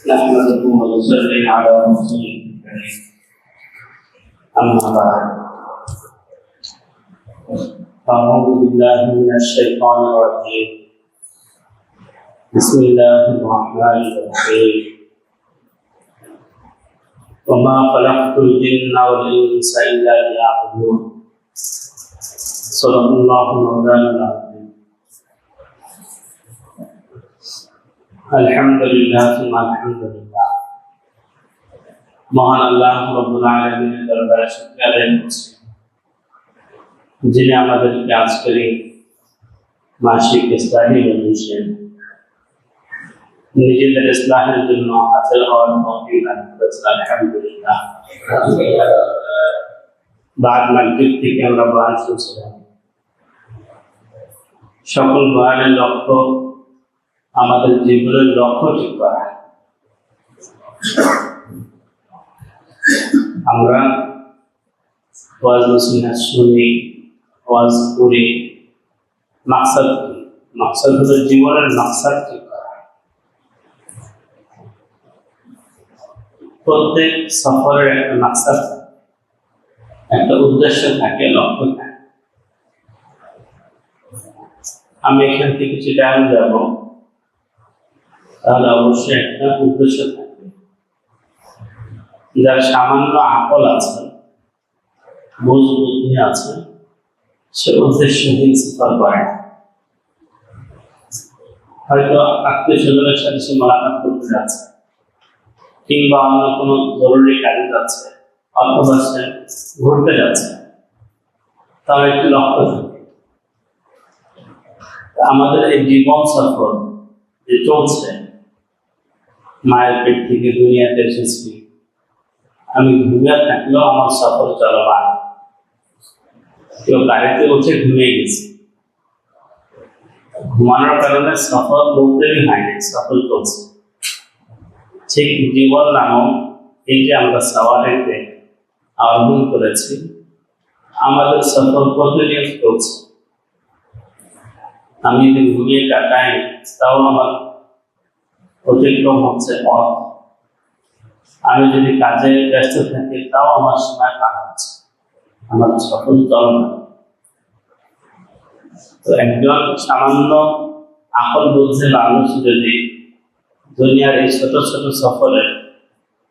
نحمده ونصلي على رسوله الكريم أما بعد أعوذ بالله من الشيطان الرجيم بسم الله الرحمن الرحيم وما خلقت الجن والإنس إلا ليعبدون صدق الله مولانا العظيم আলহামদুলিল্লাহ সুম্মা আলহামদুলিল্লাহ। মহান আল্লাহ রাব্বুল আলামিনের দরবারে শুকরিয়া আদায় করছি, যিনি আমাদেরকে আজকের এই মাসিক ইসলাহি মজলিসে নিজেদের ইসলাহের জন্য হাজির হওয়ার তৌফিক দান করেছেন। আলহামদুলিল্লাহ। বাদ মাগরিব থেকে আমরা বয়ান শুনছিলাম। সকল বয়ানের লক্ষ্য আমাদের জীবনের লক্ষ্য ঠিক করা। আমরা ওয়াজ নসিহত শুনি, ওয়াজ করি, মাকসাদ হলো জীবনের মাকসাদ ঠিক করা। প্রত্যেক সফরের একটা মাকসাদ থাকে, একটা উদ্দেশ্য থাকে, লক্ষ্য থাকে। আমি এখান থেকে চিটাগাং যাব, তাহলে অবশ্যই একটা উদ্দেশ্য থাকবে। যার সামান্য আকল আছে, বুঝ বুদ্ধি আছে, সে উদ্দেশ্যহীন সফর করে। হয়তো আত্মীয় স্বজনের সাথে সে মোলাকাত করতে যাচ্ছে, কিংবা অন্য কোনো জরুরি কাজে যাচ্ছে, অথবা সে ঘুরতে যাচ্ছে, তার একটি লক্ষ্য থাকে। আমাদের এই জীবন সফর যে চলছে, মায়ের পেট থেকে দুনিয়াতে এসেছি, আমি ঘুমিয়ে থাকলেও আমার সফর চলমান। কেউ গাড়িতে উঠে ঘুমিয়ে গেছে, ঘুমানোর কারণে সফর বলতেই হয়নি, সফর চলছে। ঠিক জীবন নামক এই যে আমরা সাওয়ারিতে আহ্বান করেছি, আমাদের সফর প্রতিনিয়ত চলছে। আমি যদি ঘুমিয়ে কাটাই, তাও আমার অতিক্রম হচ্ছে পথ। আমি যদি কাজে ব্যস্ত থাকি, তাও আমার সময় পার হচ্ছে, আমার সফল চলনা। তো একজন সামান্য আকল বুঝে মানুষ যদি দুনিয়ার এই ছোট ছোট সফরে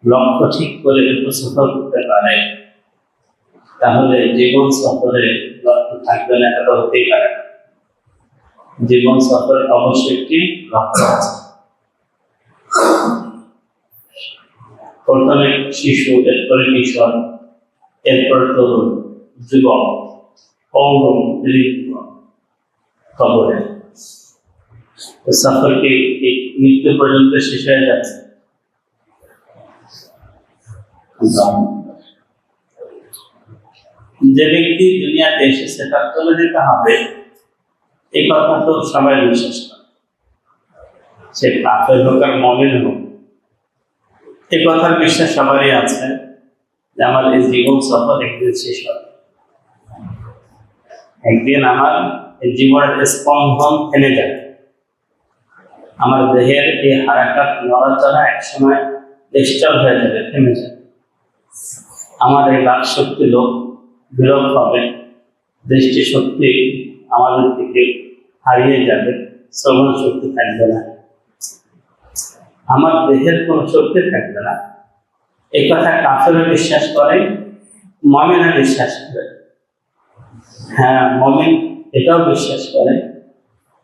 লক্ষ্য ঠিক করে একটু সফর করতে পারে, তাহলে জীবন সফরে লক্ষ্য থাকবে না, এটা হতেই পারে। জীবন সফরে অবশ্যই একটি লক্ষ্য আছে। প্রথমে শিশু, এরপরে কিশোর, এরপর তরুণ, যুবক, পৌর, বৃদ্ধ, কবরে। সফরটি মৃত্যু পর্যন্ত শেষ হয়ে যাচ্ছে। যে ব্যক্তি দুনিয়াতে এসেছে তার চলে যেতে হবে, এই কথা তো সবাই বিশ্বাস করে। সে কাফের হোক আর মুমিন হোক, এই কথার বিশ্বাস সবারই আছে যে আমার এই জীবন সফর একদিন শেষ হবে। একদিন আমার এই জীবনের স্পন্দন থেমে যাবে, আমার দেহের এই হারাকাত নড়াচড়া একসময় নিশ্চল হয়ে যাবে, থেমে যাবে। আমার এই বাক শক্তি বিলোপ হবে, দৃষ্টি শক্তি আমাদের থেকে হারিয়ে যাবে, শ্রবণ শক্তি থাকবে না, আমার দেহের কোনো শক্তি থাকবে না। এই কথা কাফেরও বিশ্বাস করে, মুমিনও বিশ্বাস করে। হ্যাঁ, মুমিন এটাও বিশ্বাস করে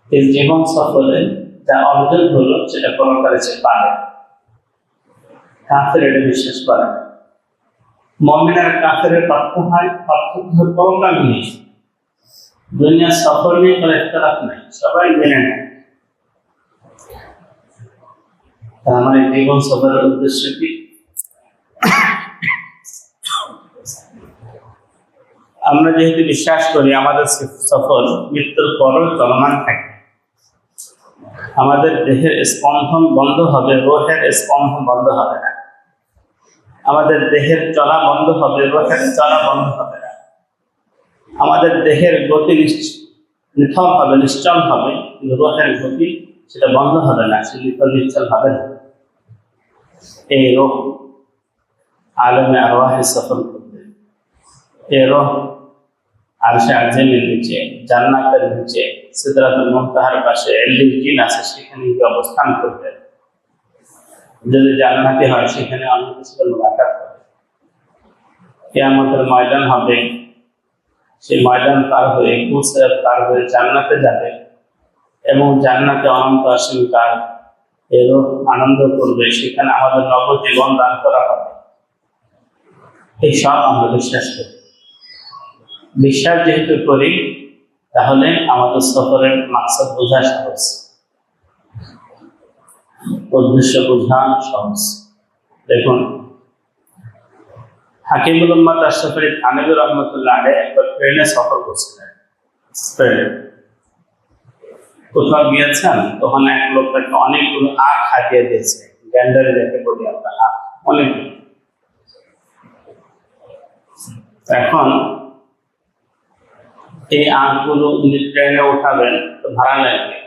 এই জীবন সফরে যা অর্জন হলো সেটা পরকালে সে পাবে। কাফের এটা বিশ্বাস করে। মুমিন আর কাফের পার্থক্য পরকাল নেই, দুনিয়ার সফর নিয়ে কোনো ইখতিলাফ নেই, সবাই মেনে নেয়। আমার এই জীবন সফরের উদ্দেশ্য কি? আমরা যেহেতু বিশ্বাস করি আমাদের সফর মৃত্যুর পরও চলমান থাকে, আমাদের দেহের স্পন্দন বন্ধ হবে, রোহের স্পন্দন বন্ধ হবে না। আমাদের দেহের চলা বন্ধ হবে, রোহের চলা বন্ধ হবে না। আমাদের দেহের গতি নিথল হবে, নিশ্চল হবে, কিন্তু রোহের গতি সেটা বন্ধ হবে না, সে নিথল নিশ্চল হবে না। এই রূহ আলমে আরওয়াহে সফর করবে। এই রূহ আরশে আজিমের নিচে, জান্নাতের নিচে, সিদরাতুল মুনতাহার পাশে ইল্লিয়িন আছে, সেখানে গিয়ে অবস্থান করবে। যদি জান্নাতি হয় সেখানে অন্য কিছু মুলাকাত হবে। কিয়ামতের ময়দান হবে, সেই ময়দান পার হয়ে কুসরাত পার হয়ে জান্নাতে যাবে এবং জান্নাতে অনন্ত অসীমকাল এই রূহ আনন্দ করবে। সেখানে আমাদের নবজীবন দান করা হবে। এই সব আমরা বিশ্বাস করি। বিশ্বাস যেহেতু করি, তাহলে আমাদের সফরের মাকসাদ বোঝা সহজ, উদ্দেশ্য বোঝা সহজ। দেখুন, হাকিমুল উম্মাত আশরাফ আলী থানভী রহমতুল্লাহ আলাইহি একবার ট্রেনে সফর করছিলেন। ট্রেনে কোথাও গিয়েছেন, তখন এক লোক তাকে অনেকগুলো আখ হাতিয়ে দিয়েছে। গ্যান্ডারে যাকে বলি আমরা, আখ অনেক। এখন এই আখগুলো উনি ট্রেনে উঠাবেন, তো ভাড়া লাগবে।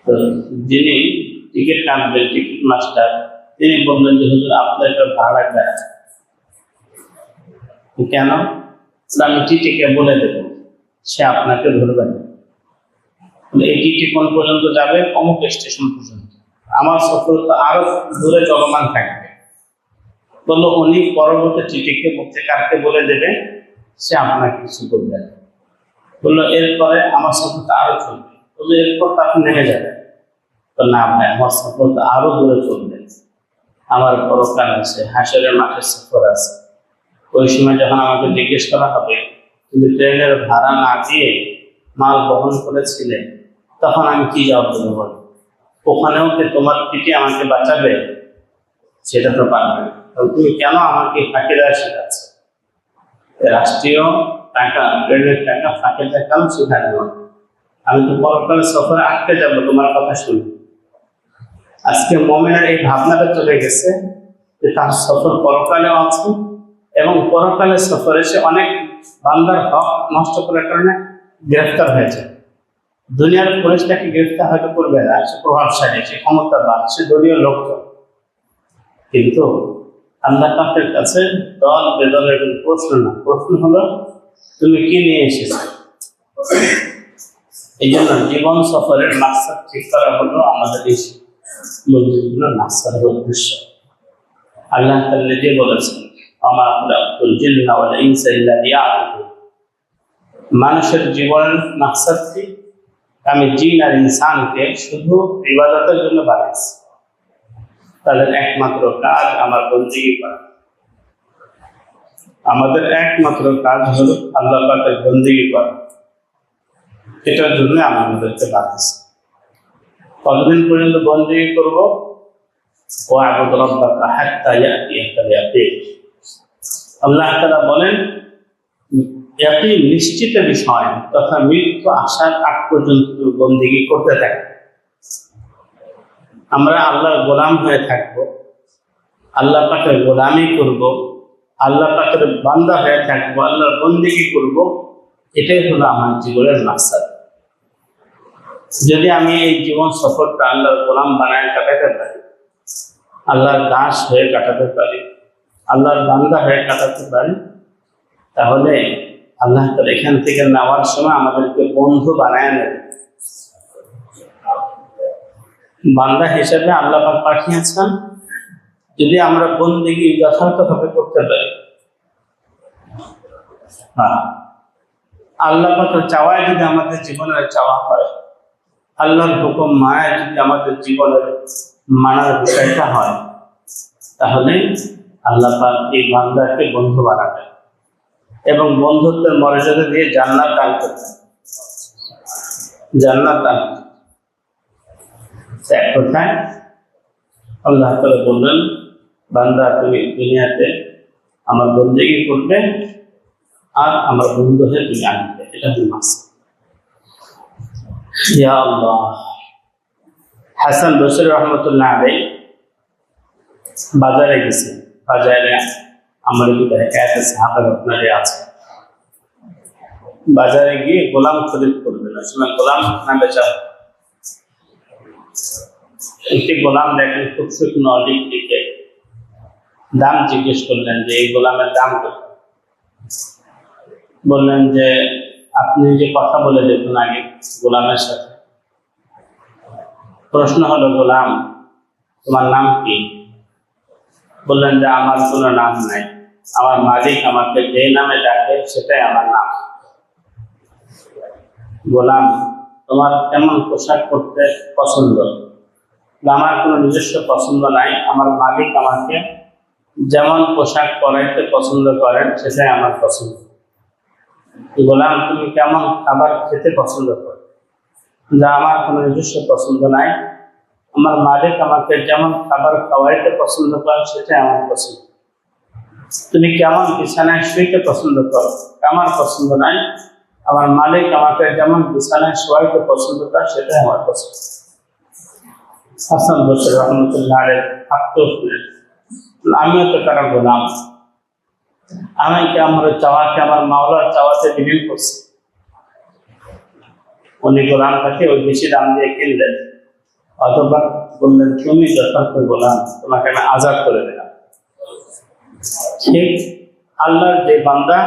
তো যিনি টিকিট কাটবেন, টিকিট মাস্টার, তিনি বললেন যে হুজুর আপনার একটা ভাড়া লাগবে। কেন? আমি টিটিকে বলে দেব, সে আপনাকে ধরবেন। এই টিটি কোন পর্যন্ত যাবে? অমুক স্টেশন পর্যন্ত। আমার সফর তো আরো দূরে চলমান থাকবে। বললো উনি পরবর্তী টিটিকে কারকে বলে দেবে, সে আপনাকে কিছু করবে। বললো এরপরে আমার সফর তো আরো চলবে। বললো এরপর তো আপনি নেমে যাবেন। তো না ভাই, আমার সফর তো আরো দূরে চলবে। আমার পরকাল আছে, হাসরের মাঠের সফর আছে। ওই সময় যখন আমাকে জিজ্ঞেস করা হবে তুমি ট্রেনের ভাড়া না দিয়ে মাল বহন করেছিলে, তখন আমি কি জবাব দেবো? বল, ওখানেও কি তোমার টিটি আমাকে বাঁচাবে? সেটা তো পারবে না। তুমি কেন আমাকে ফাঁকি দেওয়া শেখাচ্ছ? রাষ্ট্রীয় টাকা, ট্রেনের টাকা ফাঁকি দেখাও শেখানো। আমি তো পরকালের সফরে আটকে যাবো তোমার কথা শুনে। আজকে মুমিনের এই ভাবনাটা চলে গেছে যে তার সফর পরকালেও আছে এবং পরকালের সফরে সে অনেক বান্দার হক নষ্ট করার কারণে গ্রেফতার হয়েছে। দুনিয়ার পুলিশ তাকে গ্রেফতার হয়তো করবে না, সে প্রভাবশালী, সে ক্ষমতাবান, সে দলীয় লোকজন। কিন্তু আল্লাহ পাকের কাছে দল বেদলের কোনো প্রশ্ন না, প্রশ্ন হলো তুমি কি নিয়ে এসেছো। এই জন্য জীবন সফরের মাকসাদ ঠিক করা হলো আমাদের এই মূলগুলো মাকসাদের উদ্দেশ্য। আল্লাহ তাআলা নিজে বলেছেন, আমা খালাকতুল জিন্না ওয়াল ইনসা ইল্লা লিয়াবুদুন। মানুষের জীবনের মাকসাদ কি? আমি জিন আর ইনসানকে শুধু ইবাদতের জন্য বানিয়েছি। তাদের একমাত্র কাজ আমার বন্দেগী করা। আমাদের একমাত্র কাজ হলো আল্লাহ পাকের বন্দেগী করা। এটার জন্য আমাদেরকে বানিয়েছে। কতদিন পর্যন্ত বন্দেগী করব? ওয়া'বুদ রাব্বাকা হাত্তা ইয়াতিয়াকাল ইয়াকিন। আল্লাহ তাআলা বলেন, ইয়াকিন নিশ্চিত বিষয় তথা মৃত্যু আসার আগ পর্যন্ত বন্দেগী করতে থাকে। আমরা আল্লাহর গোলাম হয়ে থাকব, আল্লাহ পাকের গোলামি করব, আল্লাহ পাকের বান্দা হয়ে থাকবো, আল্লাহর বন্দেগী করব। এটাই হলো আমার জীবনের মাকসাদ। যদি আমি এই জীবন সফরটা আল্লাহর গোলাম বানায় কাটাতে পারি, আল্লাহর দাস হয়ে কাটাতে পারি, আল্লাহর বান্দা হয়ে কাটাতে পারি, তাহলে আল্লাহ তাআলা এখান থেকে নেওয়ার সময় আমাদেরকে বন্ধু বানায় নেবে। বান্দা হিসেবে আল্লাহ পাক পাঠিয়েছেন। যদি আমরা বন্দেগী যথার্থভাবে করতে পারি, আল্লাহ পাকের চাওয়ায় যদি আমাদের জীবনের চাওয়া হয়, আল্লাহর হুকুম মায়া যদি আমাদের জীবনের মানার বিষয়টা হয়, তাহলে আল্লাহ পাক এই বান্দাকে বন্ধু বানাবেন এবং বন্ধুত্বের মর্যাদা দিয়ে জান্নাত দান করবেন। জান্নাত দান এক কথায় আল্লাহ তাআলা বললেন, বান্দা তুমি দুনিয়াতে আমার বন্দেগী করবে আর আমার বন্ধু হয়ে তুমি আনবে। এটা তুমি মাকসাদ। ইয়া আল্লাহ। হাসান বসরি রহমতুল্লাহ আলাইহি বাজারে গেছে। বাজারে আমার এক সাহাবা আপনারে আছে। বাজারে গিয়ে গোলাম খরিদ করবেন, আসলে গোলাম না বেচা। একটি গোলাম দেখেন খুব শুকনো লিখে দাম জিজ্ঞেস করলেন যে এই গোলামের দাম কত। বললেন যে আপনি যে কথা বলে দেখুন আগে গোলামের সাথে। প্রশ্ন হলো, গোলাম তোমার নাম কি? বললেন যে আমার কোনো নাম নাই, আমার মালিক আমাকে যে নামে ডাকে সেটাই আমার নাম। গোলাম তোমার কেমন পোশাক পরতে পছন্দ? আমার কোনো নিজস্ব পছন্দ নাই, আমার মালিক আমাকে যেমন পোশাক পরাইতে পছন্দ করেন সেটাই আমার পছন্দ। গোলাম তুমি কেমন খাবার খেতে পছন্দ করো? যা আমার কোনো নিজস্ব পছন্দ নাই, আমার মালিক আমাকে যেমন খাবার খাওয়াইতে পছন্দ করেন সেটাই আমার পছন্দ। তুমি কেমন বিছানায় শুইতে পছন্দ করো? আমার পছন্দ নাই, আমার মালিক আমাকে যেমন বিছানায় শোয়াইতে পছন্দ করে সেটাই আমার পছন্দ। হাসান বসরি রহমতুল্লাহ আলাইহি থাকতো, আমিও তো কারো গোলাম, আমি কি আমার চাওয়াকে আমার মাওলার চাওয়াতে বিলীন করছি? উনি গোলামটাকে ওই বেশি দাম দিয়ে কিনলেন, অথবা বললেন তুমি যথার্থ গোলাম, তোমাকে আমি আজাদ করে দিলাম। ঠিক আল্লাহর যে বান্দা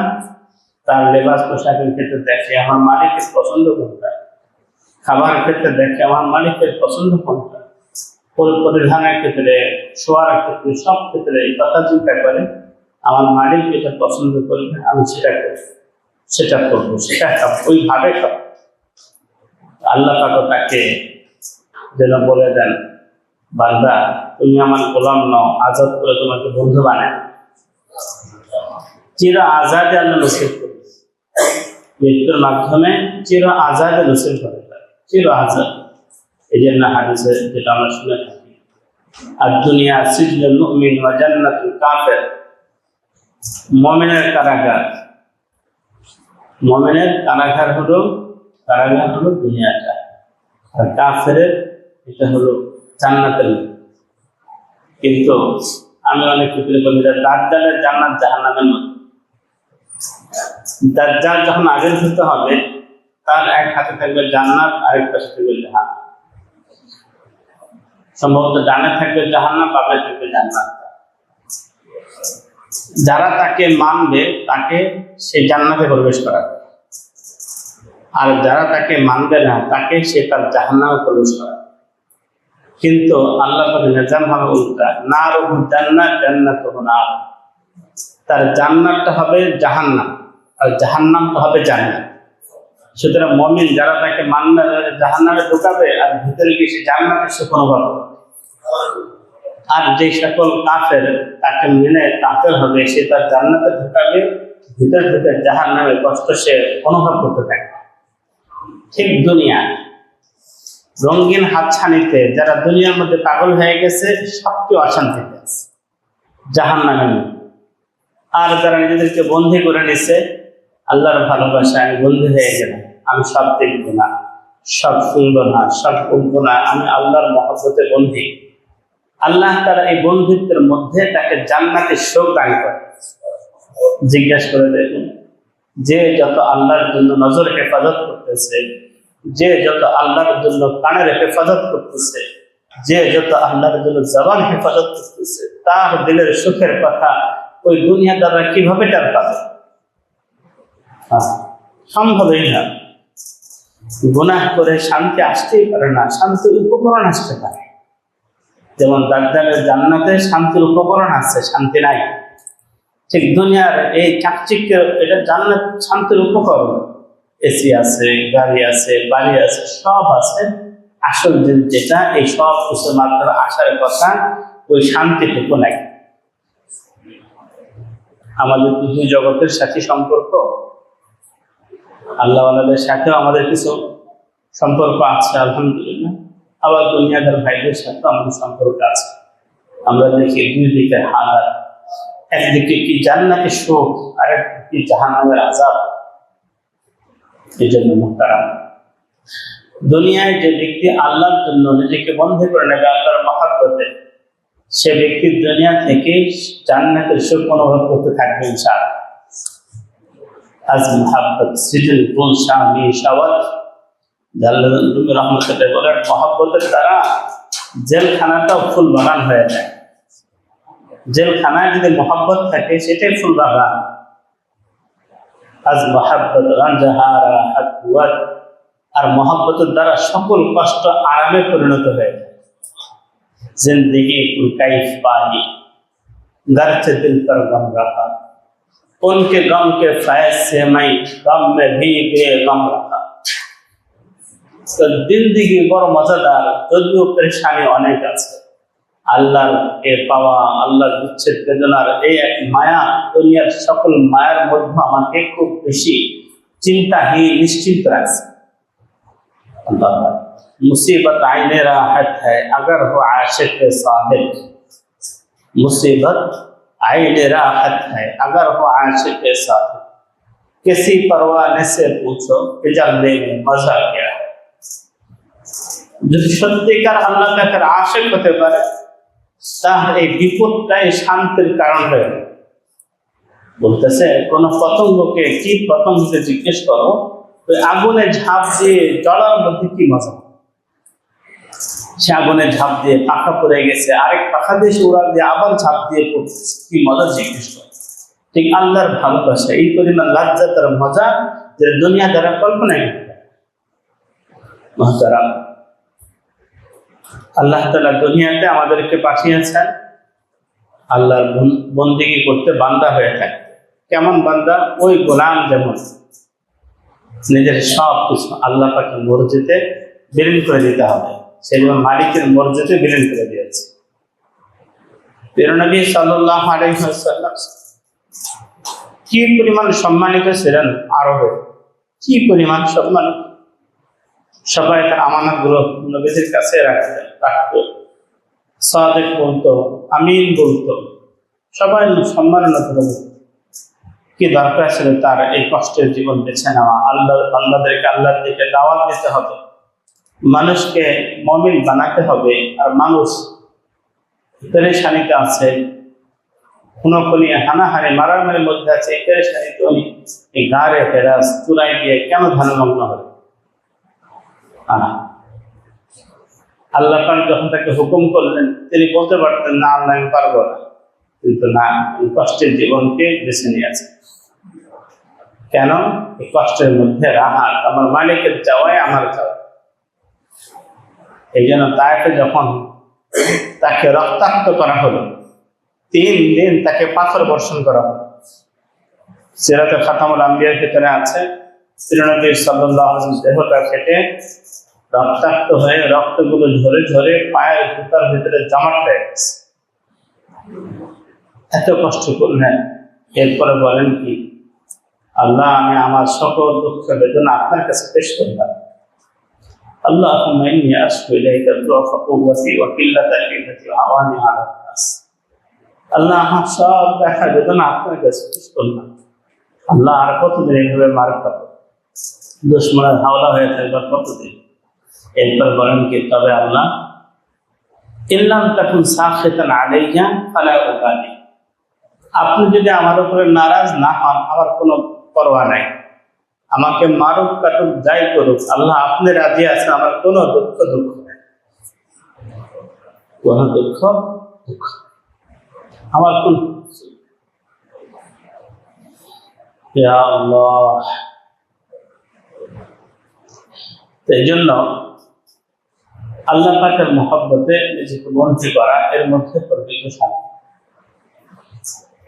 তার লেবাস পোশাকের ক্ষেত্রে দেখে আমার মালিকের পছন্দ কোনটা, খাবার ক্ষেত্রে দেখে আমার মালিকের পছন্দ কোনটা, পরিধানের ক্ষেত্রে, শোয়ার ক্ষেত্রে, সব ক্ষেত্রে এই কথা চিন্তা করে আমার মালিক যেটা পছন্দ করবে আমি সেটা করবো, সেটা করবো, সেটা খাবো, ওইভাবে খাবো। আল্লাহ পাক তাকে যেন বলে দেন, বান্দা তুমি আমার গোলাম নও, আজাদ করে তোমাকে বন্ধু বানায়। চির আজাদে আল্লাহ নসিব করবে, মৃত্যুর মাধ্যমে চির আজাদে নসিব হবে, চির আজাদ। এই জন্য হাদিসে যেটা আমরা শুনে থাকি, আর দুনিয়া সিজনুল মুমিন ওয়া জান্নাতুল কাফির, মুমিনের কারাগার, মুমিনের কারাগার হলো দুনিয়াটা, আর কাফেরের এটা হলো জান্নাতের। কিন্তু আমি অনেক ক্ষেত্রে বলি দাজ্জালের জান্নাত জাহান্নামের মধ্যে। দাজ্জাল যখন আবির্ভূত হবে তার এক হাতে থাকবে জান্নাত, আরেক পাশে থাকবে জাহান্নাম। সম্ভবত ডানে থাকবে জাহান্নাম, বামে থাকবে জান্নাত। যারা তাকে মানবে তাকে সেই জান্নাতে প্রবেশ করাবে, আর যারা তাকে মানবে না তাকে সে তার জাহান্নামে প্রবেশ করাবে। কিন্তু আল্লাহ পাকের নিজাম হবে উল্টা, নারুহু জান্নাত জান্নাতুহু নার। তার জান্নাতটা হবে জাহান্নাম আর জাহান্নামটা হবে জান্নাত। সুতরাং মুমিন যারা তাকে মানবে জাহান্নামে ঢুকাবে, আর ভিতরে গিয়ে সে জান্নাতের সুখ অনুভব করবে। আর যে সকল কাফের তাকে মেনে কাফের হবে, সে তার জান্নাতে ঢুকাবে, ভিতরে ভিতরে জাহান্নামের কষ্ট সে অনুভব করতে থাকে। ঠিক দুনিয়া রঙিন হাতছানিতে যারা দুনিয়ার মধ্যে পাগল হয়ে গেছে, সবচেয়ে অশান্তিতে আছে জাহান্নামের মধ্যে। আর যারা নিজেদেরকে বন্দী করে নিছে, আল্লাহর ভালোবাসায় আমি বন্দী হয়ে গেলাম, আমি সব দেখবো না, সব শুনবো না, সব করবো না, আমি আল্লাহর মহব্বতে বন্দী। আল্লাহ তারা এই বন্ধুত্বের মধ্যে তাকে জান্নাতের সুখ দান করে। জিজ্ঞাসা করে দেখুন, যে যত আল্লাহর জন্য নজর হেফাজত করতেছে, যে যত আল্লাহর জন্য কানের হেফাজত করতেছে, যে যত আল্লাহর জন্য জবান হেফাজত করতেছে, তার দিলের সুখের কথা ওই দুনিয়া দ্বারা কিভাবে টার পাবে? সম্ভবই না। গুনাহ করে শান্তি আসতেই পারে না, শান্তির উপকরণ আসতে পারে। যেমন দাজ্জালের জান্নাতে শান্তির উপকরণ আছে, শান্তি নাই। ঠিক দুনিয়ার এই চাকচিক্যের এটা জান্নাত শান্তির উপকরণ, এসি আছে, গাড়ি আছে, বাড়ি আছে, সব আছে। আসল যেটা এই সব কিছুর মাধ্যমে আসার কথা, ওই শান্তিটুকু নাই। আমাদের দুই জগতের সাথে সম্পর্ক, আল্লাহওয়ালাদের সাথেও আমাদের কিছু সম্পর্ক আছে আলহামদুলিল্লাহ, আবার দুনিয়াদার ভাইদের সাথেও আমাদের সম্পর্ক আছে। আমরা দেখি দুই দিকে হালাত, একদিকে কি জান্নাতের সুখ, আর একদিকে জাহান্নামের আযাব। এই জন্য মুহতারাম, দুনিয়ায় যে ব্যক্তি আল্লাহর জন্য নিজেকে বন্ধী করে নেবে আল্লাহর মহব্বতে, সে ব্যক্তি দুনিয়া থেকে জান্নাতের সুখ অনুভব করতে থাকবে ইনশাআল্লাহ। আজ মহব্বত সিজল গুল শামি শাওয়াত, জাল্লাল রহমতুল্লাহ বলেন, মহব্বতের দ্বারা জেলখানাটাও ফুল বাগান হয়ে যায়। জেলখানায় যদি মহব্বত থাকে সেটাই ফুল বাগান। আজ মহাব্বত রানজাহারা হাত আর মহব্বতের দ্বারা সকল কষ্ট আরামে পরিণত হয়ে যায়। जिंदगी को कैफ पाई घर से दिल पर गम रहा, उनके गम के फैज से मैं गम में भी बेगम रहा। तो जिंदगी बड़ मजादार, যদিও পরেশানি অনেক আছে। আল্লাহর এ পাওয়া, আল্লাহর বিচ্ছেদ বেদনার এই এক মায়া, দুনিয়ার সকল মায়ার মধ্যে আমাকে খুব বেশি চিন্তাহীন নিশ্চিন্ত রাখছে। अल्लाह मुसीबत आईने राहत है अगर हो आशिक के साहिब, मुसीबत आईने राहत है अगर हो आशिक के साहिब, किसी परवाने से पूछो कि जलने में मजा क्या है। যদি সত্যিকার আল্লাহ তাআলার আশিক হতে পারে তাহলে এই বিপদটাই শান্তির কারণ হয়ে যায়। বলতেছে কোন পতঙ্গকে কি পতঙ্গকে জিজ্ঞেস করো ওই আগুনে ঝাঁপ দিয়ে জ্বলার মধ্যে কি মজা। সে আগুনে ঝাঁপ দিয়ে পাখা পড়ে গেছে, আরেক পাখা দিয়ে সে উড়া দিয়ে আবার ঝাঁপ দিয়ে পড়তেছে, কি মজা জিজ্ঞেস করে। ঠিক আল্লাহর ভালোবাসা এই পরিমাণ লাজ্জাতের মজা যে দুনিয়া দ্বারা কল্পনা করতে পারে। মুহতারাম, আল্লাহ তাআলা দুনিয়াতে আমাদেরকে পাঠিয়েছেন আল্লাহর বন্দেগী করতে, বান্দা হয়ে থাকতে। কেমন বান্দা? ওই গোলাম যেমন নিজের সব কিছু আল্লাহ পাকের মর্জিতে বিলীন করে দিতে হবে, সেগুলো মালিকের মর্জিতে বিলীন করে দিয়েছে। প্রিয় নবী সাল্লাল্লাহু আলাইহি ওয়াসাল্লাম কি পরিমাণ সম্মানিত ছিলেন আরবে, কি পরিমাণ সম্মানিত। সবাই তার আমানতগুলো নবীদের কাছে রাখতো, সাদিক বলতো, আমিন বলতো, সবাই সম্মানিত বলতো। কি দরকার ছিল তার এই কষ্টের জীবন বেছে নেওয়া? আল্লাহদেরকে আল্লাহর দিকে দাওয়াত দিতে হবে, মানুষকে মুমিন বানাতে হবে। আর মানুষ পেরেশানিতে আছে, খুনোখুনি হানাহানি মারামারির মধ্যে আছে, এই পেরেশানিতে উনি এই গাড়ে ফেরাস চূড়াই দিয়ে কেন ধ্যানমগ্ন হবে? আল্লাহ পাক যখন তাকে হুকুম করলেন তিনি বলতে পারতেন না আল্লাহ আমি পারবো না, কিন্তু না, কষ্টের জীবনকে বেছে নিয়েছে। কেন? এই কষ্টের মধ্যে রাহাত, আমার মালিকের চাওয়াই আমার চাওয়া। এই জন্য তাইফে যখন তাকে রক্তাক্ত করা হলো, 3 দিন তাকে পাথর বর্ষণ করা হলো। সিরাতে খাতামুল আম্বিয়ার ভিতরে আছে নবী সাল্লাল্লাহু আলাইহি ওয়াসাল্লাম দেহটা কেটে রক্তাক্ত হয়ে রক্তগুলো ঝরে ঝরে পায়ের জুতার ভিতরে জমাট হয়ে গেছে। এত কষ্ট করলেন, এরপরে বলেন কি, আল্লাহ আমি আমার সকল দুঃখ বেদনা আপনার কাছে পেশ করলাম। আল্লাহুম্মা ইন্নী আশকু ইলাইকা দুআফা কুওয়াতি ওয়া কিল্লাতা হিলতি ওয়া হাওয়ানি আলা নাস। আল্লাহ আমার সব ব্যথা বেদনা আপনার কাছে পেশ করলাম। আল্লাহ আর কতদিন এইভাবে মার খাবো, দুশমনের হাওলা হয়ে থাকবে কতদিন? এরপর বলেন কি, তবে আল্লাহ ইল্লাম তাকুন সাখিতান আলাইয়া ফালা উবালি, আপনি যদি আমার উপরে নারাজ না হন আমার কোনো পরোয়া নাই, আমাকে মারুক কাটুক যাই করুক, আল্লাহ আপনি রাজি আছেন, আমার কোনো দুঃখ নেই, কোনো দুঃখ আমার কোন। ইয়া আল্লাহ, এই জন্য আল্লাহ পাকের মহব্বতে নিজেকে বন্দী করা, এর মধ্যে প্রকৃত শান্তি।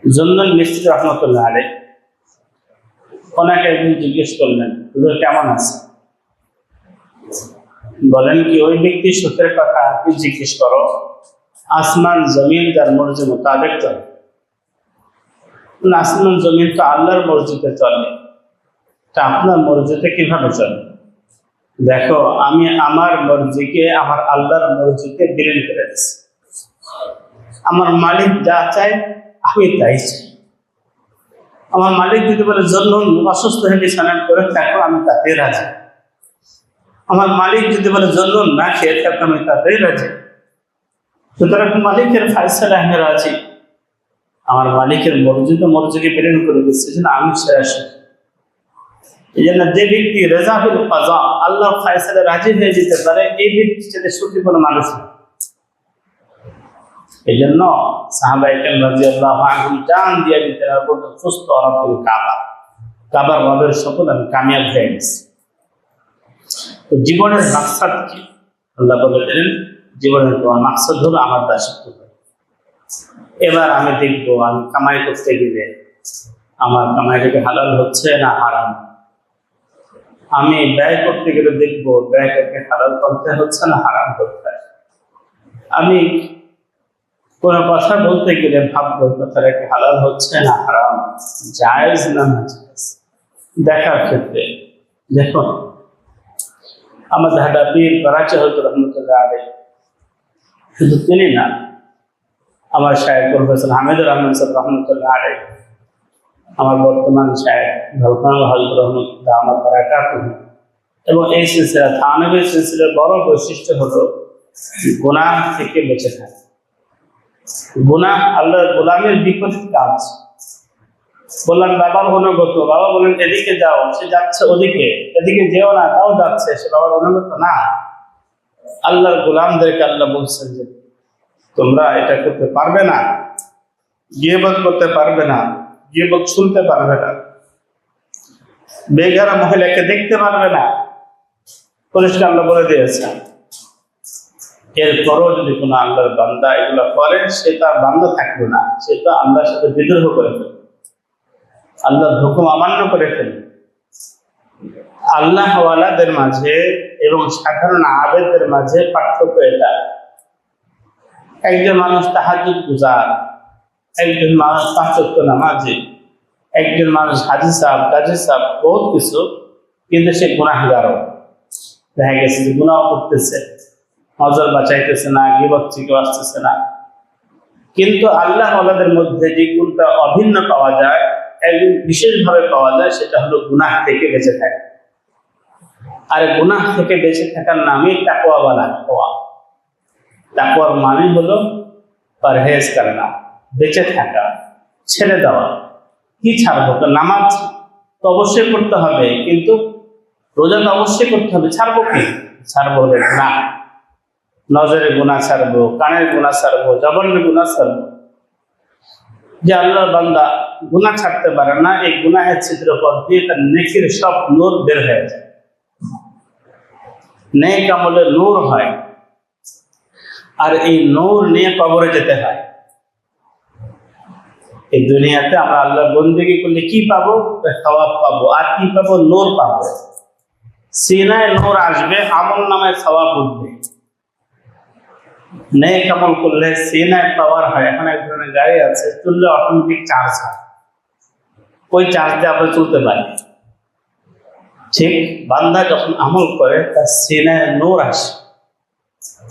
জন্নুল মিস্ত্রি রহমতুল্লাহ আলাইহি ওনাকে একদিন জিজ্ঞেস করলেন, হুজুর কেমন আছে? বলেন কি, ওই ব্যক্তি সুখের কথা আপনি জিজ্ঞেস করো, আসমান জমিন তার মর্জি মোতাবেক চলে। আসমান জমিন তো আল্লাহর মর্জিতে চলে, তা আপনার মর্জিতে কিভাবে চলে? দেখো, আমি আমার মর্জিকে আমার আল্লাহর মর্জিতে বিলীন করে দিচ্ছি। আমার মালিক যা চায় আমি তাই চাই। আমার মালিক যদি বলে জন্নুন অসুস্থ হয়ে বিছানায় করে থাকো, আমি তাতে রাজি। আমার মালিক যদি বলে জন্নুন না খেয়ে থাকো, আমি তাতেই রাজি। সুতরাং মালিকের ফায়সালা আমি রাজি। আমার মালিকের মর্জিকে বিলীন করে দিচ্ছে, আমি শেষ। এই জন্য যে ব্যক্তি রেজাবিল কাজা, আল্লাহর ফায়সালা রাজি হয়ে যেতে পারে, এই ব্যক্তি সাথে সুখী কোনো মানুষ না। এই জন্য সাহাবায়ে কেরাম রাদিয়াল্লাহু আনহুম জান দিয়ে দিতেন আর বলতেন সুস্থ রব্বুল কাবা, কাবার রবের শপথ আমি কামিয়াব হয়ে গেছি। তো জীবনের মাকসাদ কি? আল্লাহ বলে দিলেন জীবনের তোমার মাকসাদ হলো আমার দাসত্ব। এবার আমি দেখবো আমি কামাই করতে গেলে আমার কামাইটাকে হালাল হচ্ছে না হারাম। আমি ব্যয় করতে গেলে দেখবো ব্যয়টাকে হালাল করতে হচ্ছে না হারাম করতে। আমি কোনো কথা বলতে গেলে ভাববো কথাটা কি হালাল হচ্ছে না হারাম, জায়েজ না নাজায়েজ। দেখার ক্ষেত্রে দেখুন আমাদের ঢাকা পীর করাচি হযরত রহমতুল্লাহ আলাইহি, শুধু তিনি না, আমার শায়েখ প্রফেসর হামিদুর রহমান সাহেব রহমতুল্লাহ আলাইহি, আমার বর্তমান শায়েখ ঢাকা হযরত রহমতুল্লাহ আমার বারাকাতুহু, এবং এই সিলসিলা থানবী সিলসিলার বড় বৈশিষ্ট্য হলো গুনাহ থেকে বেঁচে থাকা। গুনাহ আল্লাহর গোলামের বিপরীত কাজ। বললাম বাবার অনুগত, বাবা বলেন এদিকে যাও, সে যাচ্ছে ওদিকে, এদিকে যেও না, তাও যাচ্ছে, সে বাবার অনুগত না। আল্লাহর গোলামদেরকে আল্লাহ বলছেন যে তোমরা এটা করতে পারবে না, গীবত করতে পারবে না, গীবত শুনতে পারবে না, বেগারা মহিলাকে দেখতে পারবে না, পরিষ্কার আল্লাহ বলে দিয়েছেন। এরপরও যদি কোনো আল্লাহর বান্দা এগুলো করে, সে তার বান্দা থাকবে না, সে তো আল্লাহর সাথে বিদ্রোহ করে ফেলবে, আল্লাহর হুকুম অমান্য করে ফেলবে। আল্লাহ ওয়ালাদের মাঝে এবং সাধারণ আবেদের মাঝে পার্থক্য এটা। একজন মানুষ তাহাজ্জুদ গুজার, একজন মানুষ 5 ওয়াক্ত নামাজি, একজন মানুষ হাজি সাহেব, কাজী সাহেব, বহুত কিছু, কিন্তু সে গুনাহগারও। দেখা গেছে যে গুনাহ করতেছে, নজর বাঁচাইতেছে না, গীবত থেকে আসতেছে না। কিন্তু আল্লাহ ওয়ালাদের মধ্যে যে গুণটা অভিন্ন পাওয়া যায়, একদিন বিশেষভাবে পাওয়া যায়, সেটা হলো গুনাহ থেকে বেঁচে থাকা। আর গুনাহ থেকে বেঁচে থাকার নামই তাকওয়াওয়ালা হওয়া। তাকওয়ার মানে হলো পরহেজ করা, বেঁচে থাকা, ছেড়ে দেওয়া। কি ছাড়বো? তো নামাজ তো অবশ্যই করতে হবে, কিন্তু রোজা তো অবশ্যই করতে হবে, ছাড়বো কি? ছাড়বো না, নজরের গুনাহ ছাড়বো, কানের গুনাহ ছাড়বো, জবানের গুনাহ ছাড়বো। যে আল্লাহর বান্দা গুনাহ ছাড়তে পারে না, এই গুনাহের ছিদ্র পথ দিয়ে তার নেকির সব নূর বের হয়ে যায়, নেক আমলে নূর হয়, আর এই নূর নিয়ে কবরে যেতে হয়। এই দুনিয়াতে আমরা আল্লাহর বন্দেগী করলে কি পাবো? সওয়াব পাবো। আর কি পাবো? নূর পাবো। সিনায় নূর আসবে, আমল নামায় সওয়াব উঠবে। নেক আমল করলে সিনায় পাওয়ার হয়। এখন এক ধরনের গাড়ি আছে, চললে অটোমেটিক চার্জ হয়, ওই চার্জ দিয়ে আমরা চলতে পারি। ঠিক বান্দা যখন আমল করে তার সিনায় নূর আসে,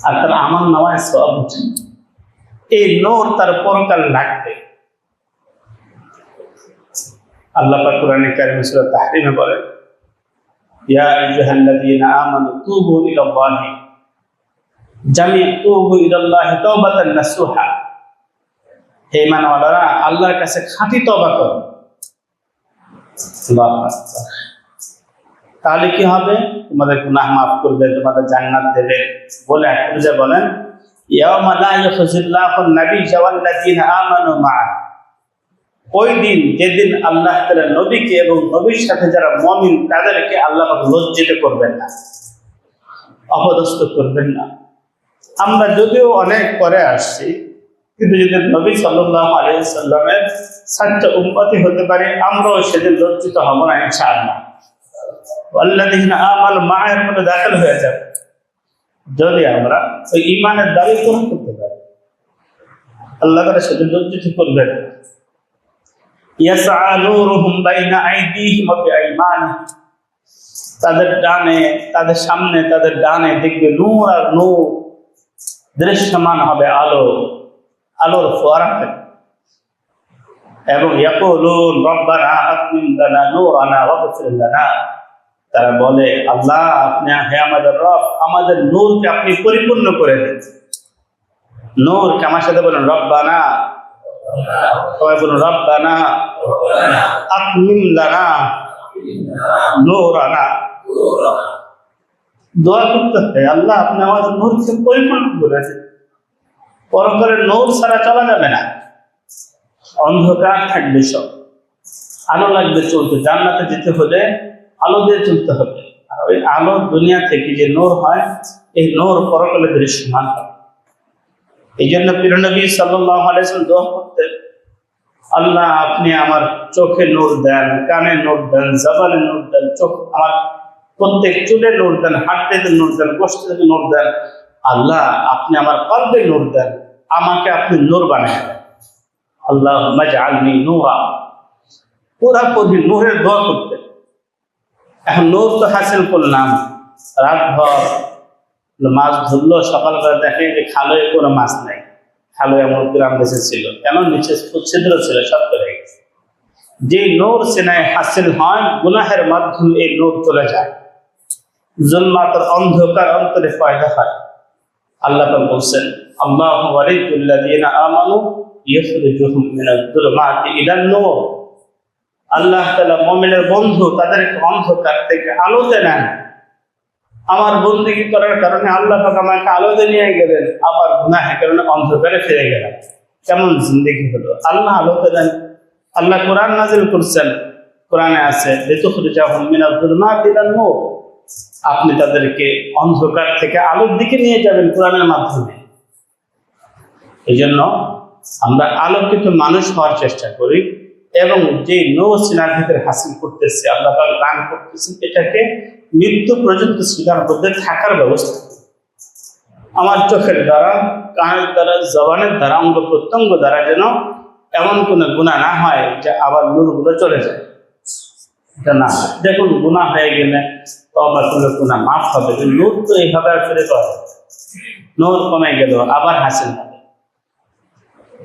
আর তার আমল নামায় সওয়াব উঠে। এই নূর তার পরকাল লাগবে। আল্লাহ পাক কোরআনে কারিমে সূরা তাহরিমে বলেন, ইয়া আইয়ুহাল্লাযীনা আমানু তুবু ইলাল্লাহি তুবু ইলাল্লাহি তাওবাতান নাসুহা। হে ঈমানওয়ালারা, আল্লাহর কাছে খাঁটি তওবা করো। আল্লাহু আকবার। তাহলে কি হবে? তোমাদের গুনাহ মাফ করবে, তোমাদের জান্নাত দেবে। বলে একটু বলেন, ইয়াওমা লা ইউখিজিল্লাহুন নাবিয়্যা ওয়াল্লাযীনা আমানু মা'আ। ওই দিন, যেদিন আল্লাহ তাআলা নবীকে এবং নবীর সাথে যারা মুমিন তাদেরকে আল্লাহ লজ্জিত করবেন না, অপদস্থ করবেন না। আমরা যদিও অনেক পরে আসছি, কিন্তু যদি নবী সাল্লাল্লাহু আলাইহি ওয়াসাল্লামের সচ্চা উম্মতি হতে পারি, আমরাও সেদিন লজ্জিত হব না ইনশাআল্লাহ। আল্লাযীনা আমানু মা'আর মধ্যে দাখিল হয়ে যাবে যদি আমরা ওই ঈমানের দাবি পূরণ করতে পারি। আল্লাহ তাআলা সেদিন লজ্জিত করবেন। ইয়াসআ নূরুহুম বাইনা আইদিহিম ওয়া বিআইমানিহিম। তাদের ডানে, তাদের সামনে, তাদের ডানে দেখবে নূর আর নূর, দৃশ্যমান হবে আলো, আলোর ফোয়ারা। এবং ইয়াকুলুন রব্বানা আতমিম লানা নূরানা ওয়াগফির লানা। তারা বলে, আল্লাহ আপনি, হে আমাদের রব, আমাদের নূরকে আপনি পরিপূর্ণ করে দেন। নূরকে আমার সাথে বলেন, রব্বানা। সবাই বলুন, রব্বানা আতমিম লানা নূরানা। দোয়া করতে হবে, আল্লাহ আপনি আমাদের নূরকে পরিপূর্ণ করে দেন। পরকালের নূর ছাড়া চলা যাবে না, অন্ধকার থাকবে সব, আলো লাগবে চলতে। জান্নাতে যেতে হলে আলো দিয়ে চলতে হবে। আর ওই আলো দুনিয়া থেকে যে নূর হয়, এই নূর পরকালে দৃশ্যমান হয়। এই জন্য প্রিয় নবী সাল্লাল্লাহু আলাইহি ওয়াসাল্লাম দোয়া করতেন, আল্লাহ আপনি আমার চোখে নূর দেন, কানে নূর দেন, জবানে নূর দেন, চোখ আমার প্রত্যেক চুলে নূর দেন, হাড়িতে নূর দেন, গোশতে নূর দেন। আল্লাহ আপনি আমার কলবে নূর দেন, আমাকে আপনি নূর বানায় দেন। আল্লাহুম্মা জাআলনি নূরা, পুরাপুরি নূরের দোয়া করতেন। এখন নূর তো হাসিল করলাম, রাতভর মাছ ধরলো, সকালবেলা দেখে যে খালয়ে কোনো মাছ নাই, খালয়ে এমন গ্রাম দেশে ছিল, এমন নিচে ছিদ্র ছিল, সব করে গেছে। যে নূর সিনায় হাসিল হয়, গুনাহের মাধ্যমে এই নূর চলে যায়, জুলমাতের অন্ধকার অন্তরে পয়দা হয়। আল্লাহ পাক বলছেন, আল্লাহু ওয়ালিয়ুল্লাযীনা আমানু ইখরিজুহুম মিনাজ যুলমাতি ইলান নূর। আল্লাহ তাআলা মুমিনের বন্ধু, তাদেরকে অন্ধকার থেকে আলোতে নেন। আমার বন্দেগী করার কারণে আল্লাহ পাক আমাকে আলোতে নিয়ে গেলেন, আবার গুনাহের কারণে অন্ধকারে ফিরে গেলাম। কেমন জিন্দেগি হলো! আল্লাহ আলোতে দেন। আল্লাহ কোরআন নাযিল করছেন, কোরআনে আছে লিতুখরিজাহুম মিনাজ যুলমাতি ইলান নূর, আপনি তাদেরকে অন্ধকার থেকে আলোর দিকে নিয়ে যাবেন কোরআনের মাধ্যমে। এই জন্য আমরা আলোকিত মানুষ হওয়ার চেষ্টা করি, এবং যে নূর সিনার ভিতরে হাসিল করতেছে, আল্লাহ পাক দান করতেছেন, এটাকে মৃত্যু পর্যন্ত সিনার মধ্যে থাকার ব্যবস্থা। আমার চোখের দ্বারা, কানের দ্বারা, জবানের দ্বারা, অঙ্গ প্রত্যঙ্গ দ্বারা যেন এমন কোনো গুনাহ না হয় যে আবার নূরগুলো চলে যায়। এটা না, দেখুন গুনাহ হয়ে গেলে তওবা করলে গুনাহ মাফ হবে, নূর তো এইভাবে আর ফিরে পাওয়া যাবে। নূর কমে গেল, আবার হাসিল হবে।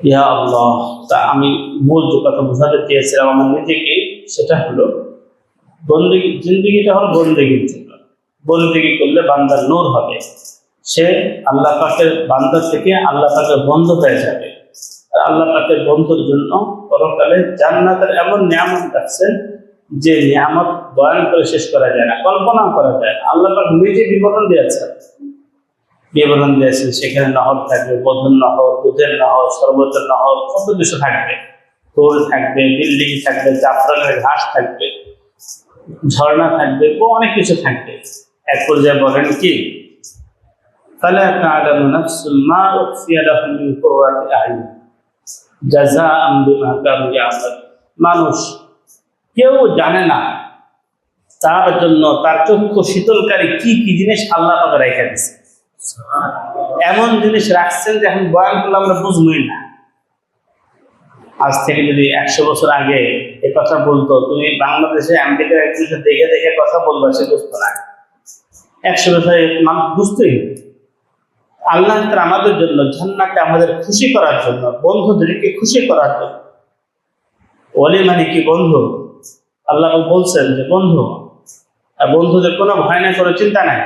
ইয়া আল্লাহ, তা আমি মূল যে কথা বোঝাতে চেয়েছিলাম আমার নিজেকে, সেটা হলো বন্দেগী, জিন্দেগিটা হলো বন্দেগীর জন্য। বন্দেগী করলে বান্দার নূর হবে, সে আল্লাহ পাকের বান্দা থেকে আল্লাহ পাকের বন্ধু হয়ে যাবে। আর আল্লাহ পাকের বন্ধুর জন্য পরকালে জান্নাতের এমন নিয়ামত রাখছেন যে নিয়ামত বয়ান করে শেষ করা যায় না, কল্পনাও করা যায় না। আল্লাহ পাক নিজে বিবরণ দিয়েছেন, সেখানে নহর থাকবে, মধুর নহর, দুধের নহর, শরবতের নহর, কত কিছু থাকবে। ফুল থাকবে, বিল্ডিং থাকবে, জাফরানের ঘাস থাকবে, ঝর্ণা থাকবে, অনেক কিছু থাকবে। এক পর্যায়ে বলেন কি, ফালা তা'লামু নাফসুম মা উখফিয়া লাহুম মিন কুররাতি আ'য়ুন জাযাআন বিমা কানু ইয়া'মালুন। মানুষ কেউ জানে না তার জন্য তার চক্ষু শীতলকারী কি কি জিনিস আল্লাহ পাক রেখে দিয়েছে। এমন জিনিস রাখছেন যে এখন বয়ান করলে আমরা বুঝবই না। আজ থেকে যদি 100 বছর আগে এই কথা বলতো, তুমি বাংলাদেশে আমেরিকার একজন দেখে দেখে কথা বলবা, সে বুঝতো না। 100 বছর মানুষ বুঝতেই। আল্লাহ তাআলা আমাদের জন্য জান্নাতে আমাদের খুশি করার জন্য, বন্ধুদেরকে খুশি করার জন্য। ওলি মানে কি? বন্ধু। আল্লাহ বলছেন যে বন্ধু, আর বন্ধুদের কোনো ভয় নাই, কোনো চিন্তা নাই।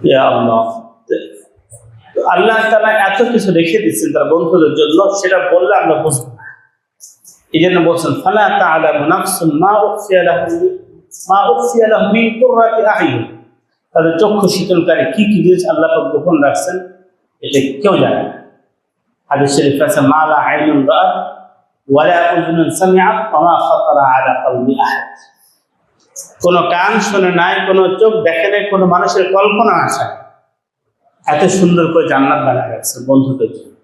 ইয়া আল্লাহ, আল্লাহ তাআলা এত কিছু রেখে দিচ্ছেন তার বন্ধুদের জন্য, সেটা বললে আমরা বুঝবো না। এই জন্য বলছেন, ফালা তা'লামু নাফসুম মা উখফিয়া লাহুম মিন কুররাতি আ'য়ুন। তাদের চক্ষু শীতলকারী কি কি জিনিস আল্লাহ পাক গোপন রাখছেন, এটা কেউ জানে না। হাদিস শরীফ আছে, মা লা আইনুন রাআত ওয়া লা উযুনুন সামিআত ওয়া মা খাতারা আলা কলবি আহাদ। কোনো কান শুনে নাই, কোনো চোখ দেখে নাই, কোনো মানুষের কল্পনা আসে না, এত সুন্দর করে জান্নাত বানায় রাখছে বন্ধুদের জন্য।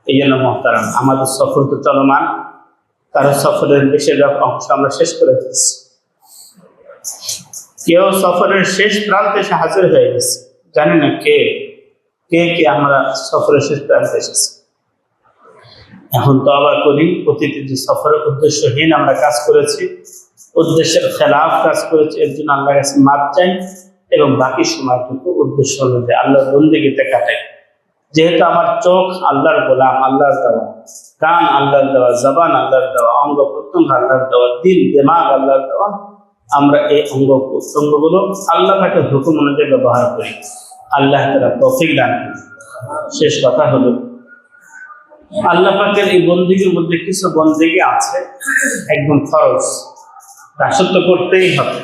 এই জন্য মুহতারাম, আমাদের সফর তো চলমান, কারো সফরের বেশিরভাগ অংশ আমরা শেষ করে ফেলছি। কেউ সফরের শেষ প্রান্তে এসে হাজির হয়ে গেছে, জানি না কে কে কে আমরা সফরের শেষ প্রান্তে এসেছি। এখন তো আবার করি, অতীতে যে সফরের উদ্দেশ্যহীন আমরা কাজ করেছি, উদ্দেশ্যের খেলাফ কাজ করেছি, এর জন্য আল্লাহর কাছে মাপ চাই, এবং বাকি সময়টুকু উদ্দেশ্য অনুযায়ী আল্লাহর বন্দেগীতে কাটাই। যেহেতু আমার চোখ আল্লাহর গোলাম, আল্লাহর দেওয়া, কান আল্লাহর দেওয়া, জবান আল্লাহর দেওয়া, অঙ্গ প্রত্যঙ্গ আল্লাহর দেওয়া, দিল দিমাগ আল্লাহর দেওয়া, আমরা এই অঙ্গ প্রত্যঙ্গগুলো আল্লাহ পাকের হুকুম অনুযায়ী ব্যবহার করি। আল্লাহ তাআলা তৌফিক দান করেন। শেষ কথা হলো, আল্লাহ পাকের এই বন্দেগীর মধ্যে কিছু বন্দেগী আছে একদম ফরজ, রাসত্ব করতেই হবে।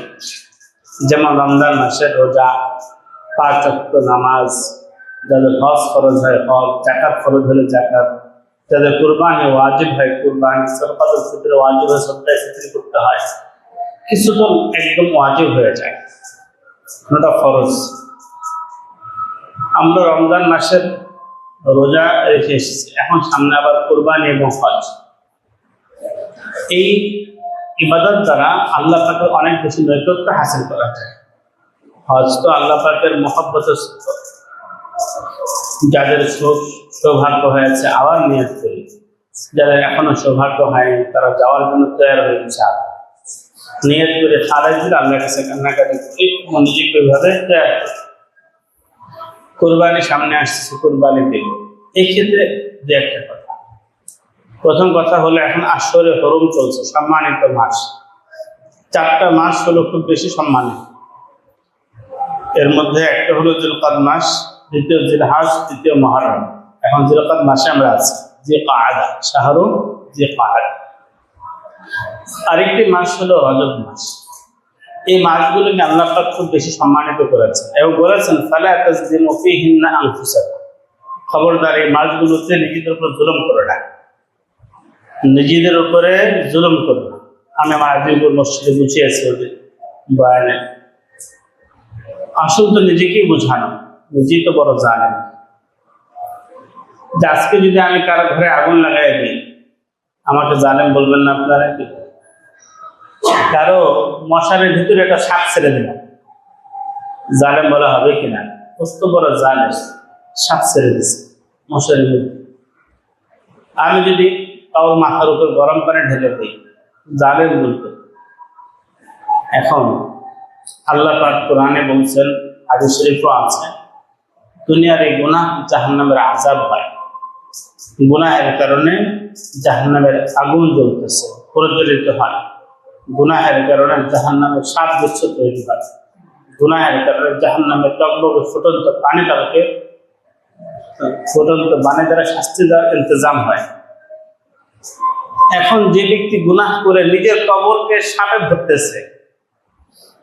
যেমন রমজান মাসের রোজা, 5 ওয়াক্ত নামাজ, যাদের হজ ফরজ হয় হজ, জাকাত ফরজ হলে জাকাত, যাদের কুরবানি ওয়াজিব হয় কুরবানি, সদকাতুল ফিতর ওয়াজিব হয় সদকায়ে ফিতর করতে হয়। কিছু তো একদম ওয়াজিব হয়ে যায়, ওটা ফরজ। আমরা রমজান মাসের রোজা রেখে এসেছি, এখন সামনে আবার কুরবানি এবং হজ। এই ইবাদত দ্বারা আল্লাহ পাকের অনেক বেশি নৈকট্য হাসিল করা যায়। হজ তো আল্লাহ পাকের মহব্বতের সূত্র। যাদের সৌভাগ্য হয়েছে আবার নিয়ত করি, যাদের এখনো সৌভাগ্য হয়নি তারা যাওয়ার জন্য তৈরি হয়ে যায়, নিয়ত করে খারাজ দিলে আল্লাহর কাছে কান্নাকাটি করি, মনোযোগ ভাবে কুরবানি সামনে আসছে, কুরবানি দেব। এই ক্ষেত্রে দু একটা কথা। প্রথম কথা হলো এখন আশরে হরম চলছে, সম্মানিত মাস। 4টা মাস হলো খুব বেশি সম্মানিত। এর মধ্যে একটা হলো জিলকাদ মাস, দ্বিতীয় জিলহজ, তৃতীয় মুহররম। এখন জিলকাদ মাসে আমরা আছি, জিলকাদা, শাহরুল জিলকাদা। আরেকটি মাস হলো রজব মাস। এই মাসগুলোকে আল্লাহ পাক খুব বেশি সম্মানিত করেছেন এবং বলেছেন ফালা তাজলিমু ফীহিন্না আনফুসাকুম, খবরদার এই মাসগুলোতে নিজেদের উপর জুলুম করো না, নিজেদের উপরে জুলুম করো না। আমি আমার আজিবুর মসজিদে বুঝিয়েছি ওদের বয়ানে, আসল তো নিজেকেই বোঝানো, নিজেই তো বড় জানেন। যে আজকে যদি আমি কারো ঘরে আগুন লাগাই দিই, আমাকে জানেন বলবেন না আপনারা? কি কারো মশারের ভিতরে একটা সাপ ছেড়ে দিলাম, জালেম বলা হবে কিনা? কত বড় জালেম, সাপ ছেড়ে দিচ্ছে মশারের ভিতরে। আমি যদি কারোর মাথার উপর গরম পানি ঢেলে দিই, জালেম বলতে। এখন আল্লাহ পাক কোরআনে বলছেন, হাদিস শরীফও আছে, দুনিয়ার এই গুনাহ জাহান্নামের আযাব হয়, গুনাহের কারণে জাহান্নামের আগুন জ্বলতেছে, প্রজ্বলিত হয়। গুনাহের কারণে জাহান্নামের সাপ গুচ্ছ তৈরি হয়, গুনাহের কারণে জাহান্নামের টকবকে ফুটন্ত পানি তাকে ফুটন্ত পানি দ্বারা শাস্তি দেওয়ার ইন্তজাম হয়। এখন যে ব্যক্তি গুনাহ করে নিজের কবরকে সাপে ধরতেছে,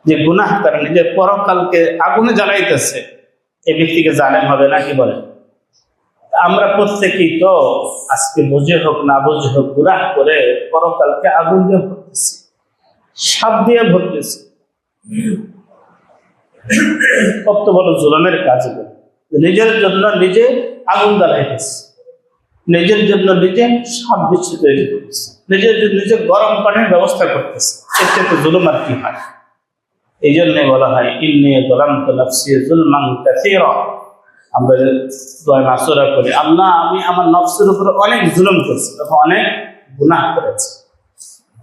যে গুনাহ করে নিজের পরকালকে আগুনে জ্বালাইতেছে, এই ব্যক্তিকে জালেম হবে না? কি বলে? আমরা প্রত্যেকেই তো আজকে বুঝে হোক না বুঝে হোক গুনাহ করে পরকালকে আগুন দিয়ে ভরতেছি, সাপ দিয়ে ভরতেছি। কত বড় জুলুমের কাজ! নিজের জন্য নিজে আগুন জ্বালাইতেছে, নিজের জন্য নিজে সাপ বিচ্ছু তৈরি করতেছে, নিজের জন্য নিজে গরম পানির ব্যবস্থা করতেছে। এর থেকে জুলুম আর কি হয়? এই জন্য বলা হয় ইন্নী যালামতু নাফসি যুলমান কাসীরা। আমরা দোয়া মাসুরা করি, আল্লাহ আমি আমার নফসের উপর অনেক জুলুম করছি, অনেক গুনাহ করেছি।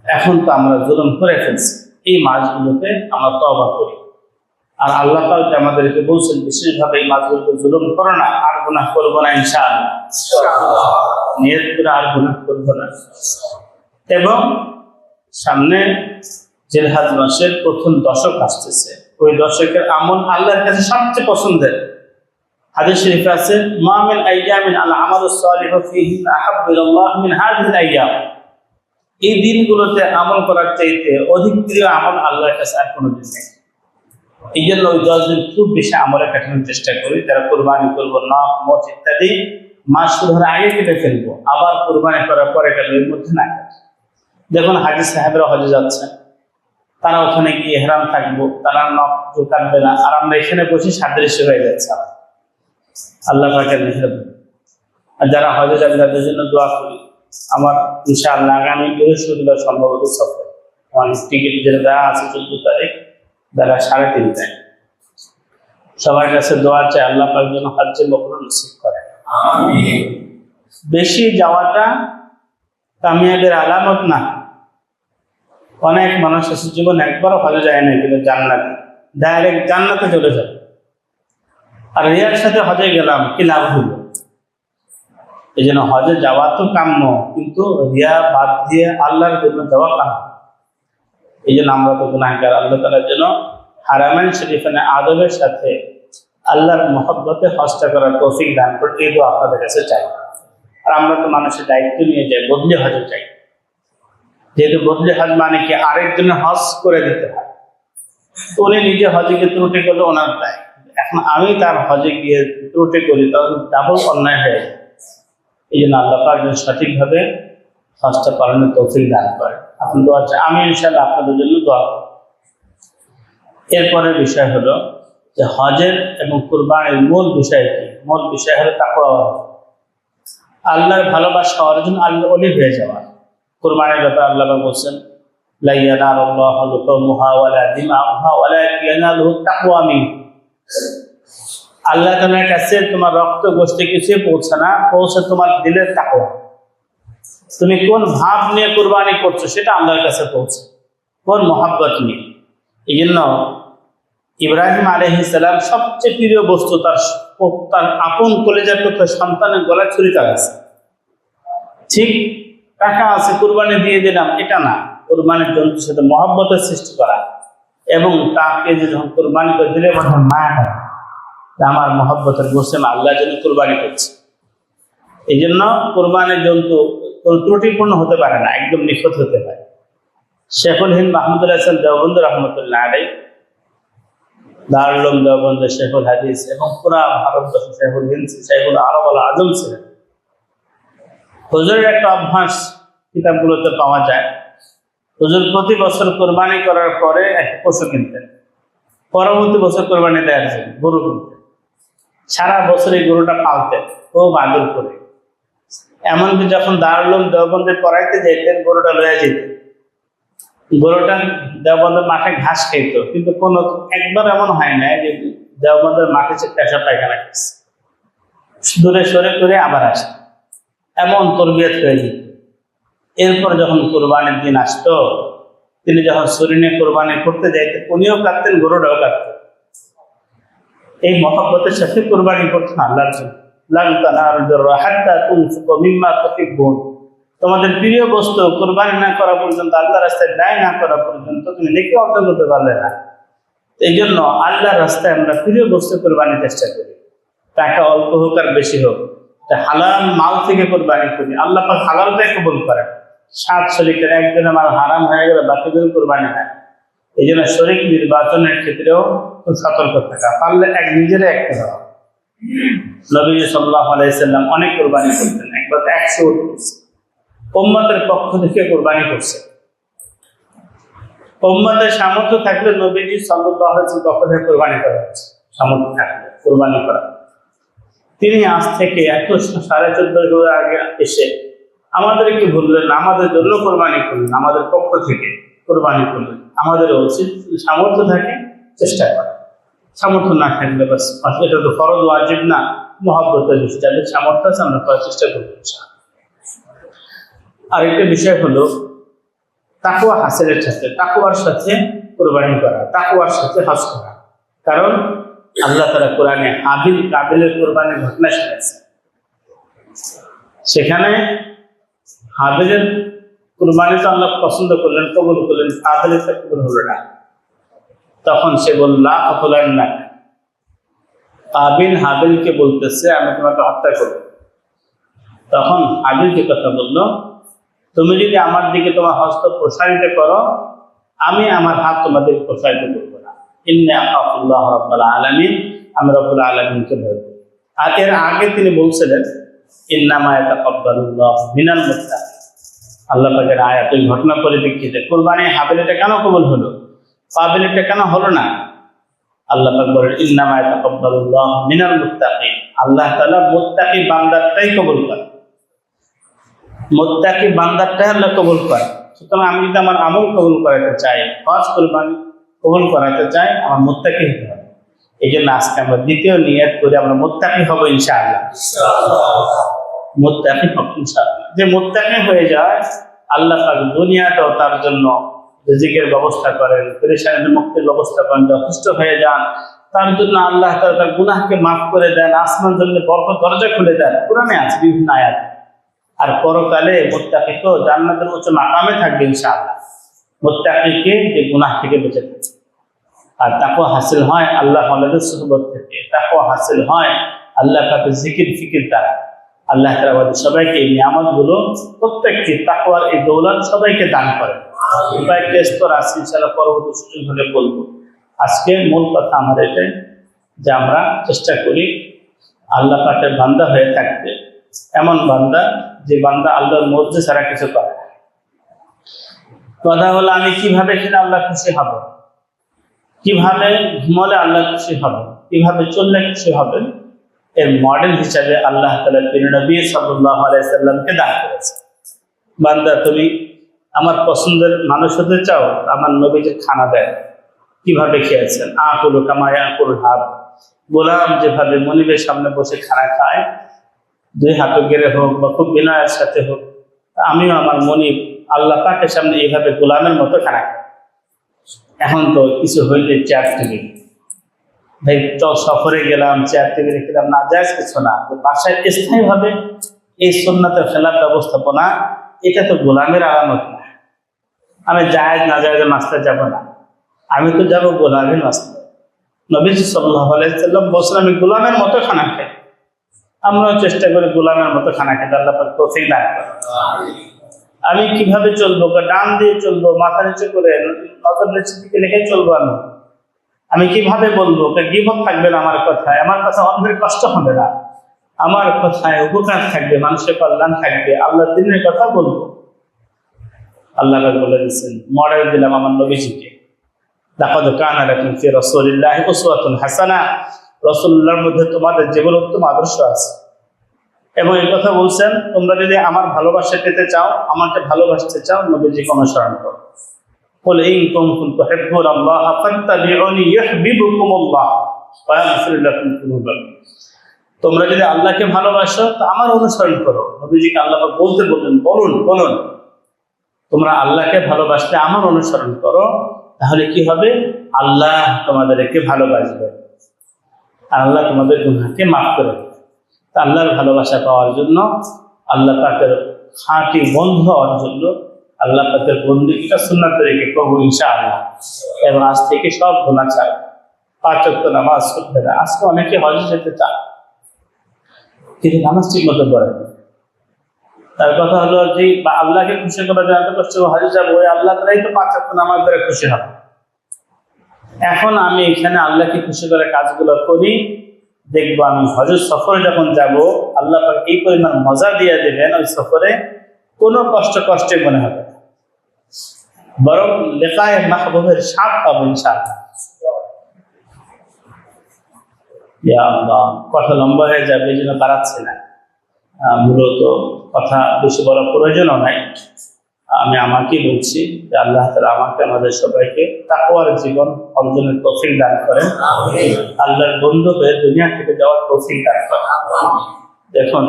এখন তো আমরা জুলুম করে ফেলছি, এই মাসগুলোতে আমরা তওবা করি। আর আল্লাহ পাক আমাদেরকে বলছেন বিশেষভাবে এই মাসগুলোতে জুলুম করো না, আর গুনাহ করবো না ইনশাআল্লাহ। নিয়ত করে আর গুনাহ করবো না। এবং সামনে জিলহজ মাসের প্রথম দশক আসতেছে, ওই দশকের আমল আল্লাহর কাছে সবচেয়ে পছন্দের। হাদিস শরীফে আছে মা মিন আইয়ামিন আল আমালুস সালিহু ফীহিন্না আহাব্বু ইলাল্লাহ মিন হাযিহিল আইয়াম। এই দিনগুলোতে আমল করার চাইতে অধিক প্রিয় আমল আল্লাহর কাছে আর কোনো দিন নেই। এই জন্য ওই 10 দিন খুব বেশি আমলে কাটানোর চেষ্টা করি। তারা কোরবানি করবো, নখ মোচ ইত্যাদি মাস শুরু হওয়ার আগে কেটে ফেলবো, আবার কোরবানি করার পরে কাটবো, এর মধ্যে না কাটে। দেখুন হাজী সাহেবরা হজে যাচ্ছেন, তারা ওখানে গিয়ে ইহরাম থাকবো, তারা নখ কাটবে না, আর আমরা এখানে বসে সাদৃশ্য হয়ে যাচ্ছে। আল্লাহ পাকের মেহেরবানি। আর যারা হজে যাবে তাদের জন্য দোয়া করি। আমার ইনশাআল্লাহ আগামী বৃহস্পতিবার সম্ভবত সফর, আমার টিকিট যেটা দেওয়া আছে 14 তারিখ, বেলা 3:30টায়। সবার কাছে দোয়া চাই আল্লাহ পাক যেন হজ্জে মকরুর নসিব করে। আমিন। বেশি যাওয়াটা কামিয়াবের আলামত না। অনেক মানুষ আছে জীবন একবারও হজে যায় না, কিন্তু জান্নাতে ডাইরেক্ট জান্নাতে চলে যাবে। আর রিয়ার সাথে হজে গেলাম, কি লাভ হলো? এই জন্য হজে যাওয়া তো কাম্য, কিন্তু রিয়া বাদ দিয়ে আল্লাহর জন্য যাওয়া কাম্য। এই জন্য আমরা তো গুনাহগার, আল্লাহ তাআলার জন্য হারামাইন শরীফানে আদবের সাথে আল্লাহর মহব্বতে হজটা করার তৌফিক দান করতে এই দোয়া আপনাদের কাছে চাই। আর আমরা তো মানুষের দায়িত্ব নিয়ে যাই, বদলি হজে চাই। যেহেতু বদলি হজ মানে কি আরেকজনের হজ করে দিতে হয়, তো উনি নিজে হজে ত্রুটি করলে ওনার দায়, এখন আমি তার হজে গিয়ে ত্রুটি করি তখন ডাবল অন্যায় হয়ে যায়। এই জন্য আল্লাহ পাক যেন সঠিকভাবে হজটা পালনের তৌফিক দান করে। আপনি দোয়া চাই, আমি ইনশাআল্লাহ আপনাদের জন্য দোয়া করব। এরপরের বিষয় হলো যে হজের এবং কুরবানির মূল বিষয় কি? মূল বিষয় হলো তাকওয়া, আল্লাহর ভালোবাসা অর্জন, আল্লাহর ওলি হয়ে যাওয়া। কুরবানির ব্যাপারে আল্লাহ বলছেন, লা ইয়ানালুল্লাহু লুহুমুহা ওয়ালা দিমাউহা ওয়ালাকিন ইয়ানালুহু তাকওয়া মিনকুম। আল্লাহ তাআলার কাছে তোমার রক্ত গোশত কিছুই পৌঁছে না, পৌঁছে তোমার দিলের তাকওয়া। তুমি কোন ভাব নিয়ে কুরবানি করছো সেটা আল্লাহর কাছে পৌঁছে, কোন মহব্বত নিয়ে। এই জন্য ইব্রাহিম আলাইহিস সালাম সবচেয়ে প্রিয় বস্তু তার আপন কলেজার পুত্র সন্তানের গলায় ছুরি চালাচ্ছে। ঠিক টাকা আছে কুরবানি দিয়ে দিলাম এটা না, কুরবানির জন্তুর সাথে মহব্বতের সৃষ্টি করা এবং তাকে যে যখন কুরবানি করে দিলে মায়া হয়, আমার মহব্বতের গোসেম আল্লাহ জন্য কুরবানি করছে। এই জন্য কুরবানির জন্তু কোন ত্রুটিপূর্ণ হতে পারে না, একদম নিখুঁত হতে পারে। শেখুল হিন্দ মাহমুদুল্লাহ হাসান দেওবন্দ রহমতুল্লাহ আলাইহি, দারুল উলুম দেওবন্দ শেখুল হাদিস এবং পুরা ভারতবর্ষ শেখুল হিন্দ, শেখুল আরব আল আজম ছিলেন। হুজুরের একটা অভ্যাস কিতাবগুলোতে পাওয়া যায়, হুজুর প্রতি বছর কোরবানি করার পরে একটা পশু কিনতেন, পরবর্তী বছর কোরবানি দেওয়ার জন্য গরু কিনতেন। সারা বছর এই গরুটা পালতেন, খুব আদর করে। এমনকি যখন দারুল উলুম দেওবন্দে পড়াইতে যেতেন গরুটা লয়ে যেতেন। গরুটা দেওবন্দের মাঠে ঘাস খাইতো, কিন্তু কোনো একবার এমন হয় না যে দেওবন্দের মাঠে সে পেশাব পায়খানা খেয়েছে, দূরে সরে করে আবার আসে, এমন তরবিয়ত হয়ে যেত। এরপর যখন কোরবানির দিন আসতো, তিনি যখন শরীরে কোরবানি করতে যাইতেন, উনিও কাঁদতেন, গরুটাও কাঁদতেন। এই মহব্বতের সাথে কোরবানি করতেন আল্লাহর জন্য। লান তানালুল বিররা হাত্তা তুনফিকু মিম্মা তুহিব্বুন। তোমাদের প্রিয় বস্তু কোরবানি না করা পর্যন্ত, আল্লাহর রাস্তায় ব্যয় না করা পর্যন্ত তুমি নেকি অর্জন করতে পারলে না। এই জন্য আল্লাহর রাস্তায় আমরা প্রিয় বস্তু কোরবানির চেষ্টা করি, টাকা অল্প হোক আর বেশি হোক, হালাল মাল থেকে কোরবানি করি। আল্লাহ পাক হালালটাই কবুল করেন। 7 শরীকের একজনের মাল হারাম হয়ে গেলে বাকিদের কোরবানি হয়। এই জন্য শরীক নির্বাচনের ক্ষেত্রেও খুব সতর্ক থাকা, পারলে নিজেরা একটা দেওয়া। নবী সাল্লাল্লাহু আলাইহি সাল্লাম অনেক কোরবানি করতেন, একবার 100 করছে, উম্মতের পক্ষ থেকে কোরবানি করছে। উম্মতের সামর্থ্য থাকলে নবীজি সাল্লাল্লাহু আলাইহি ওয়াসাল্লাম পক্ষ থেকে কোরবানি করা হচ্ছে, সামর্থ্য থাকলে কোরবানি করা। তিনি আজ থেকে 1450 বছর আগে এসে আমাদেরকে ভুললেন, আমাদের জন্য কোরবানি করলেন, আমাদের পক্ষ থেকে কোরবানি করলেন। আমাদের উচিত সামর্থ্য থাকে চেষ্টা করা, সামর্থ্য না থাকলে বাস, এটা তো ফরজ ওয়াজিব না, মহব্বতের বিষয়। যাদের সামর্থ্য আছে আমরা করার চেষ্টা করবো। আরেকটা বিষয় হলো তাকওয়া হাসিলের সাথে, তাকওয়ার সাথে কোরবানি করা, তাকওয়ার সাথে হজ করা। কারণ আল্লাহ তাআলা কোরআনে হাবিল কাবিলের কোরবানির ঘটনা শুনেছে। সেখানে হাবিলের কোরবানি তো আল্লাহ পছন্দ করলেন, কবুল করলেন, কাবিলের তা কবুল হলো না। তখন সে বলল না, কাবিল হাবিলকে বলতেছে আমি তোমাকে হত্যা করব। তখন হাবিল যে কথা বললো, তুমি যদি আমার দিকে তোমার হস্ত প্রসারিত করো, আমি আমার হাত তোমাদের প্রসারিত করবো না। ইন্নী আখাফুল্লাহ রাব্বুল আলামিন, আমি রব্বুল আলামিনকে ভয় করি। আর এর আগে তিনি বলছিলেন ইন্নামা ইয়াতাকাব্বালুল্লাহু মিনাল মুত্তাকিন। আল্লাহ পাকের আয়াত, ওই ঘটনা পরিপ্রেক্ষিতে কুরবানি হাবিলটা কেন কবুল হলো, কাবিলটা কেন হলো না? আল্লাহ পাক বলেন ইন্নামা ইয়াতাকাব্বালুল্লাহু মিনাল মুত্তাকিন। আল্লাহ তাআলা মুত্তাকি বান্দারটাই কবুল করেন, মুত্তাকি বান্দারটাই আল্লাহ কবুল করেন। সুতরাং আমি যদি আমার আমল কবুল করাতে চাই, হজ কুরবানি কবুল করাতে চাই, আমার মুত্তাকি হতে হবে। এই জন্য আজকে আমরা দ্বিতীয় নিয়ত করে আমরা মুত্তাকি হব ইনশাআল্লাহ। মুত্তাকি হব ইনশাআল্লাহ। যে মুত্তাকি হয়ে যায়, আল্লাহ পাক দুনিয়াতেও তার জন্য রিজিকের ব্যবস্থা করেন, পেরেশানিতে মুক্তির ব্যবস্থা করেন, যথেষ্ট হয়ে যান। তার জন্য আল্লাহ তাআলা তার গুনাহকে মাফ করে দেন, আসমান জন্য বরকত দরজা খুলে দেন, কোরআনে আছে বিভিন্ন আয়াত। আর পরকালে মুত্তাকি তো জান্নাতের উচ্চ মাকামে থাকবে ইনশাআল্লাহ। মুত্তাকিকে যে গুনাহ থেকে বেঁচে থাকে। আর তাকওয়া হাসিল হয় আল্লাহ ওয়ালাদের সুহবত থেকে, তাকওয়া হাসিল হয় আল্লাহ পাকের জিকির ফিকির দ্বারা। আল্লাহ তাআলা আমাদের সবাইকে এই নিয়ামতগুলো, প্রত্যেকটি তাকওয়ার এই দৌলত সবাইকে দান করেন। কয়েকটা স্তর আছে ইনশাআল্লাহ, পরবর্তী সুযোগ হলে বলবো। আজকে মূল কথা আমার এটাই, যে আমরা চেষ্টা করি আল্লাহ পাকের বান্দা হয়ে থাকতে, এমন বান্দা যে বান্দা আল্লাহর মর্জি ছাড়া কিছু করে না। কথা হলো আমি কিভাবে খেলে আল্লাহ খুশি হব, কিভাবে ঘুমলে আল্লাহ খুশি হবে, কিভাবে চললে খুশি হবে, এর মডেল হিসাবে আল্লাহ তাআলা নবী সাল্লাল্লাহু আলাইহি সাল্লামকে দান করেছে। বান্দা তুমি আমার পছন্দের মানুষ হতে চাও, আমার নবীকে খানা দেয়, কিভাবে খেয়েছেন, আকুলু কামা ইয়াকুল হাব, গোলাম যেভাবে মনিবের সামনে বসে খানা খায়, দুই হাত গেড়ে হোক বা খুব বিনয়ের সাথে হোক, আমিও আমার মনিব আল্লাহ পাকের সামনে এইভাবে গোলামের মতো খানা খাই। এখন তো কিছু হইলে চেয়ার টেবিল, ভাই সফরে গেলাম চেয়ার টেবিলে খেলাম, না যায় কিছু না, বাসায় স্থায়ীভাবে এই সুন্নাতের খেলার ব্যবস্থাপনা, এটা তো গোলামের আলামত না। আমি জায়েজ না জায়েজের মাস্টার যাব না, আমি তো যাবো গোলামের মাস্টার। নবীজি সাল্লাল্লাহু আলাইহি সাল্লাম বলছেন আমি গোলামের মতো খানা খাই, আমরাও চেষ্টা করি গোলামের মতো খানা খেতে। আল্লাহ পাক তৌফিক দান করেন। আমি কিভাবে চলবো, ডান দিয়ে চলবো, মাথা নিচে করে নজর নিচের দিকে রেখে চলবো, আমি কিভাবে বলবো, গীবত থাকবে না আমার কথায়, আমার কথা অন্যের কষ্ট হবে না, আমার কথায় উপকার থাকবে, মানুষের কল্যাণ থাকবে, আল্লাহ দিনের কথা বলবো। আল্লাহ বলে দিচ্ছেন, মডেল দিলাম আমার নবীজিকে, লাকাদ কানা লাকুম ফি রাসূলিল্লাহি উসওয়াতুন হাসানা, রাসূলুল্লাহর মধ্যে তোমাদের জীবন উত্তম আদর্শ আছে। এবং এই কথা বলছেন, তোমরা যদি আমার ভালোবাসা পেতে চাও, আমাকে ভালোবাসতে চাও, নবীজিকে অনুসরণ করো। قل إن كنتم تحبون الله فاتبعوني يحببكم الله ويغفر لكم ذنوبكم। তোমরা যদি আল্লাহকে ভালোবাসো তো আমার অনুসরণ করো। নবীজিকে আল্লাহ বলতে বললেন, বলুন তোমরা আল্লাহকে ভালোবাসলে আমার অনুসরণ করো, তাহলে কি হবে, আল্লাহ তোমাদেরকে ভালোবাসবে, আল্লাহ তোমাদের গুনাহকে মাফ করে দেবে। আল্লাহর ভালোবাসা পাওয়ার জন্য, আল্লাহ পাকের খাঁটি বন্ধু হওয়ার জন্য, আল্লাহ পাকের বন্দেগীটা সুন্নাত তরিকে করবো ইনশাআল্লাহ। এবং আজ থেকে সব গুনাহ ছাড়, 5 ওয়াক্ত নামাজ পড়তে না। আজকে অনেকে হজে যেতে চায় কিন্তু নামাজ ঠিক মতো পড়ে না। তার কথা হলো যে আল্লাহকে খুশি করার জন্য এত কষ্ট হজে যাবো, ওই আল্লাহ তাআলাই তো 5 ওয়াক্ত নামাজ দ্বারা খুশি হবে। এখন আমি এখানে আল্লাহকে খুশি করে কাজগুলো করি, দেখবো আমি হজের সফরে যখন যাব, আল্লাহ পাক এই পরিমাণ মজা দিয়ে দেবেন, ওই সফরে কোনো কষ্টে মনে হবে না, বরং লেখায় মাহবুবের স্বাদ পাবো ইনশাআল্লাহ। ইয়া আল্লাহ, কথা লম্বা হয়ে যাবে, এই জন্য বাড়াচ্ছি না। মূলত কথা বেশি বড় প্রয়োজনও নাই। আমি আমাকেই বলছি যে আল্লাহ তাআলা আমাকে আমাদের সবাইকে তাকওয়ার জীবন অর্জনের তৌফিক দান করেন, আল্লাহর বন্ধু হয়ে দুনিয়া থেকে যাওয়ার তৌফিক দান করেন। দেখুন,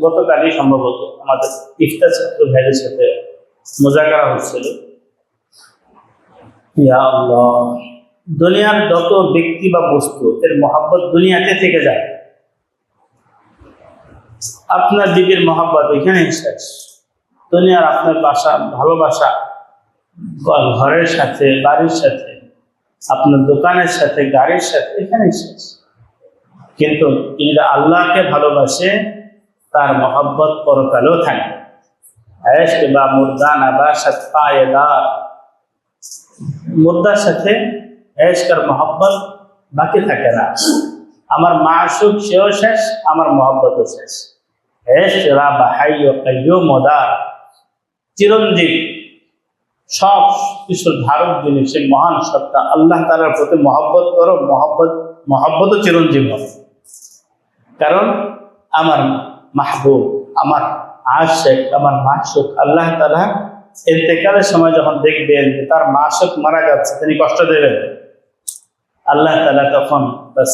গতকালই সম্ভবত আমাদের ইফতার ছাত্র ভাইদের সাথে মুজাকারা হচ্ছিল। ইয়া আল্লাহ, দুনিয়ার যত ব্যক্তি বা বস্তু এর মহব্বত দুনিয়াতে থেকে যায়, আপনার দিদির মহব্বত এখানেই শেষ। দুনিয়ার আপনার বাসা ভালোবাসা ঘরের সাথে, বাড়ির সাথে, আপনার দোকানের সাথে, গাড়ির সাথে, এখানেই শেষ। কিন্তু যিনি আল্লাহকে ভালোবাসে তার মহব্বত পরকালেও থাকবে। ইশক বা মুর্দানা বা সাতপায়েদার, মুর্দার সাথে ইশক আর মহব্বত বাকি থাকে না। আমার মাশুক সেও শেষ, আমার মহব্বতও শেষ। ইশক রাবা হাইয়্যু কাইয়্যুম মুদার, চিরঞ্জীব, সব কিছুর ধারক যিনি, সে মহান সত্তা আল্লাহ তাআলার প্রতি মহব্বত করো, মহব্বতও চিরঞ্জীব হবে। কারণ আমার মাহবুব, আমার আশিক, আমার মাশুক আল্লাহ তাআলা ইন্তেকালের সময় যখন দেখবেন তার মাশুক মারা যাচ্ছে, তিনি কষ্ট দেবেন, আল্লাহ তাআলা তখন বাস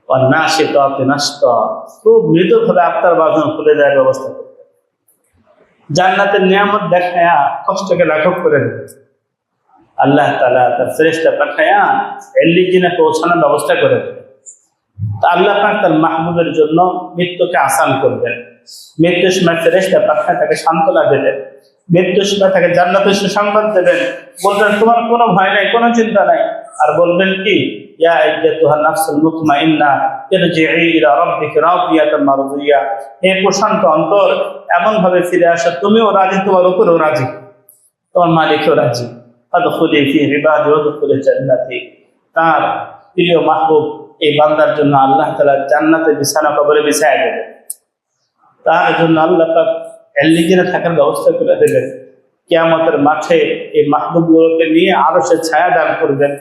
ওয়ান্নাশিতাতি নাশতা, খুব মৃদুভাবে আত্মার বাঁধন খুলে দেওয়ার ব্যবস্থা করবে। জান্নাতের নিয়ামত দেখায়া কষ্টকে লাঘব করে দেবে। আল্লাহ তাআলা তার ফেরেশতা পাঠায়া এল্লিজিনে পৌঁছানোর ব্যবস্থা করে দেবে। আল্লাহ পাক তার মাহবুবের জন্য মৃত্যুকে আসান করবেন। মৃত্যুর সময় ফেরেশতা পাঠায় তাকে সান্ত্বনা দেবেন, মৃত্যুর সময় তাকে জান্নাতের সুসংবাদ দেবেন, বলবেন তোমার কোনো ভয় নাই, কোনো চিন্তা নাই। আর বলবেন কি, ইয়া আইয়াতুহান নাফসুল মুতমাইন্না ইরজিই ইলা রাব্বিকা রাদিয়াতান মারদিয়া, হে প্রশান্ত অন্তর, এমন ভাবে ফিরে আসো তুমিও রাজি, তোমার উপরেও রাজি, তোমার মালিকও রাজি। ফাদখুলি ফি ইবাদি ওয়াদখুলি জান্নাতি। তার প্রিয় মাহবুব এই বান্দার জন্য আল্লাহ তাআলা জান্নাতে বিছানা কবরে বিছায়া দেবেন। তার জন্য আল্লাহ পাক এলিজেনে থাকার ব্যবস্থা করে দেবেন। কিয়ামতের মাঠে এই মাহবুবগুলোকে নিয়ে আরশের ছায়া দান করবেন।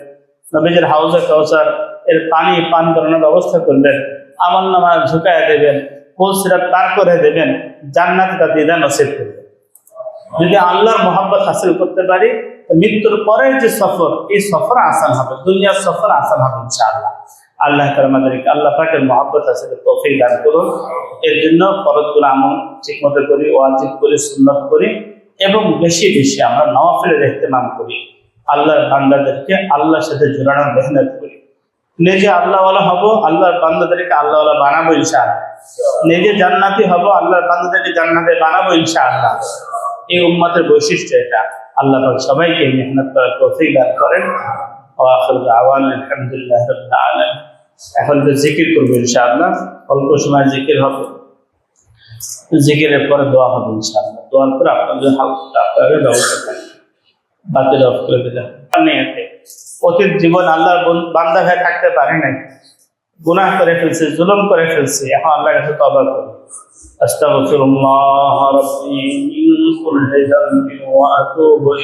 নবীজির হাউজে কাউসার এর পানি পান করানোর ব্যবস্থা করবেন। আমলনামা ঝুঁকায় দেবেন, ফুল সিরাত পার করে দেবেন, জান্নাতে তার দিদার নসিব করবেন। যদি আল্লাহর মহব্বত হাসিল করতে পারি, মৃত্যুর পরের যে সফর, এই সফর আসান হবে, দুনিয়ার সফর আসান হবে ইনশাআল্লাহ। আল্লাহ তাআলা আমাদেরকে আল্লাহ পাকের মহব্বত হাসিলের তৌফিক দান করুন। এর জন্য ফরজগুলো আমল ঠিকমতো করি, ওয়াজিব করি, সুন্নত করি এবং বেশি বেশি আমরা নওয়াফিলের ইহতিমাম করি। আল্লাহর বান্দাদেরকে আল্লাহর সাথে জোড়ানোর মেহনত করি। নিজে আল্লাহওয়ালা হব, আল্লাহর বান্দাদেরকে আল্লাহওয়ালা বানাবো ইনশাআল্লাহ। নিজে জান্নাতি হব, আল্লাহর বান্দাদেরকে জান্নাতে বানাবো ইনশাআল্লাহ। এই উম্মতের বৈশিষ্ট্য এটা। আল্লাহ পাক সবাইকে মেহনত করার তৌফিক দান করেন। ওয়া আখিরু দাওয়ানা আলহামদুলিল্লাহি রাব্বিল আলামিন। এখন তো জিকির করবো ইনশাআল্লাহ, অল্প সময় জিকির হবে, জিকিরের পরে দোয়া হবে ইনশাআল্লাহ। দোয়ার পরে আপনাদের হালকা আপনাদের ব্যবস্থা করেন, বাতিল অফ করে দিলাম। অতীত জীবন আল্লাহর বান্দা হয়ে থাকতে পারে নাই, গুনাহ করে ফেলছে, জুলুম করে ফেলছে, এখন আল্লাহর কাছে তওবা করি। আস্তাগফিরুল্লাহ রাব্বি মিন কুল্লি যামবিন ওয়া আতুবু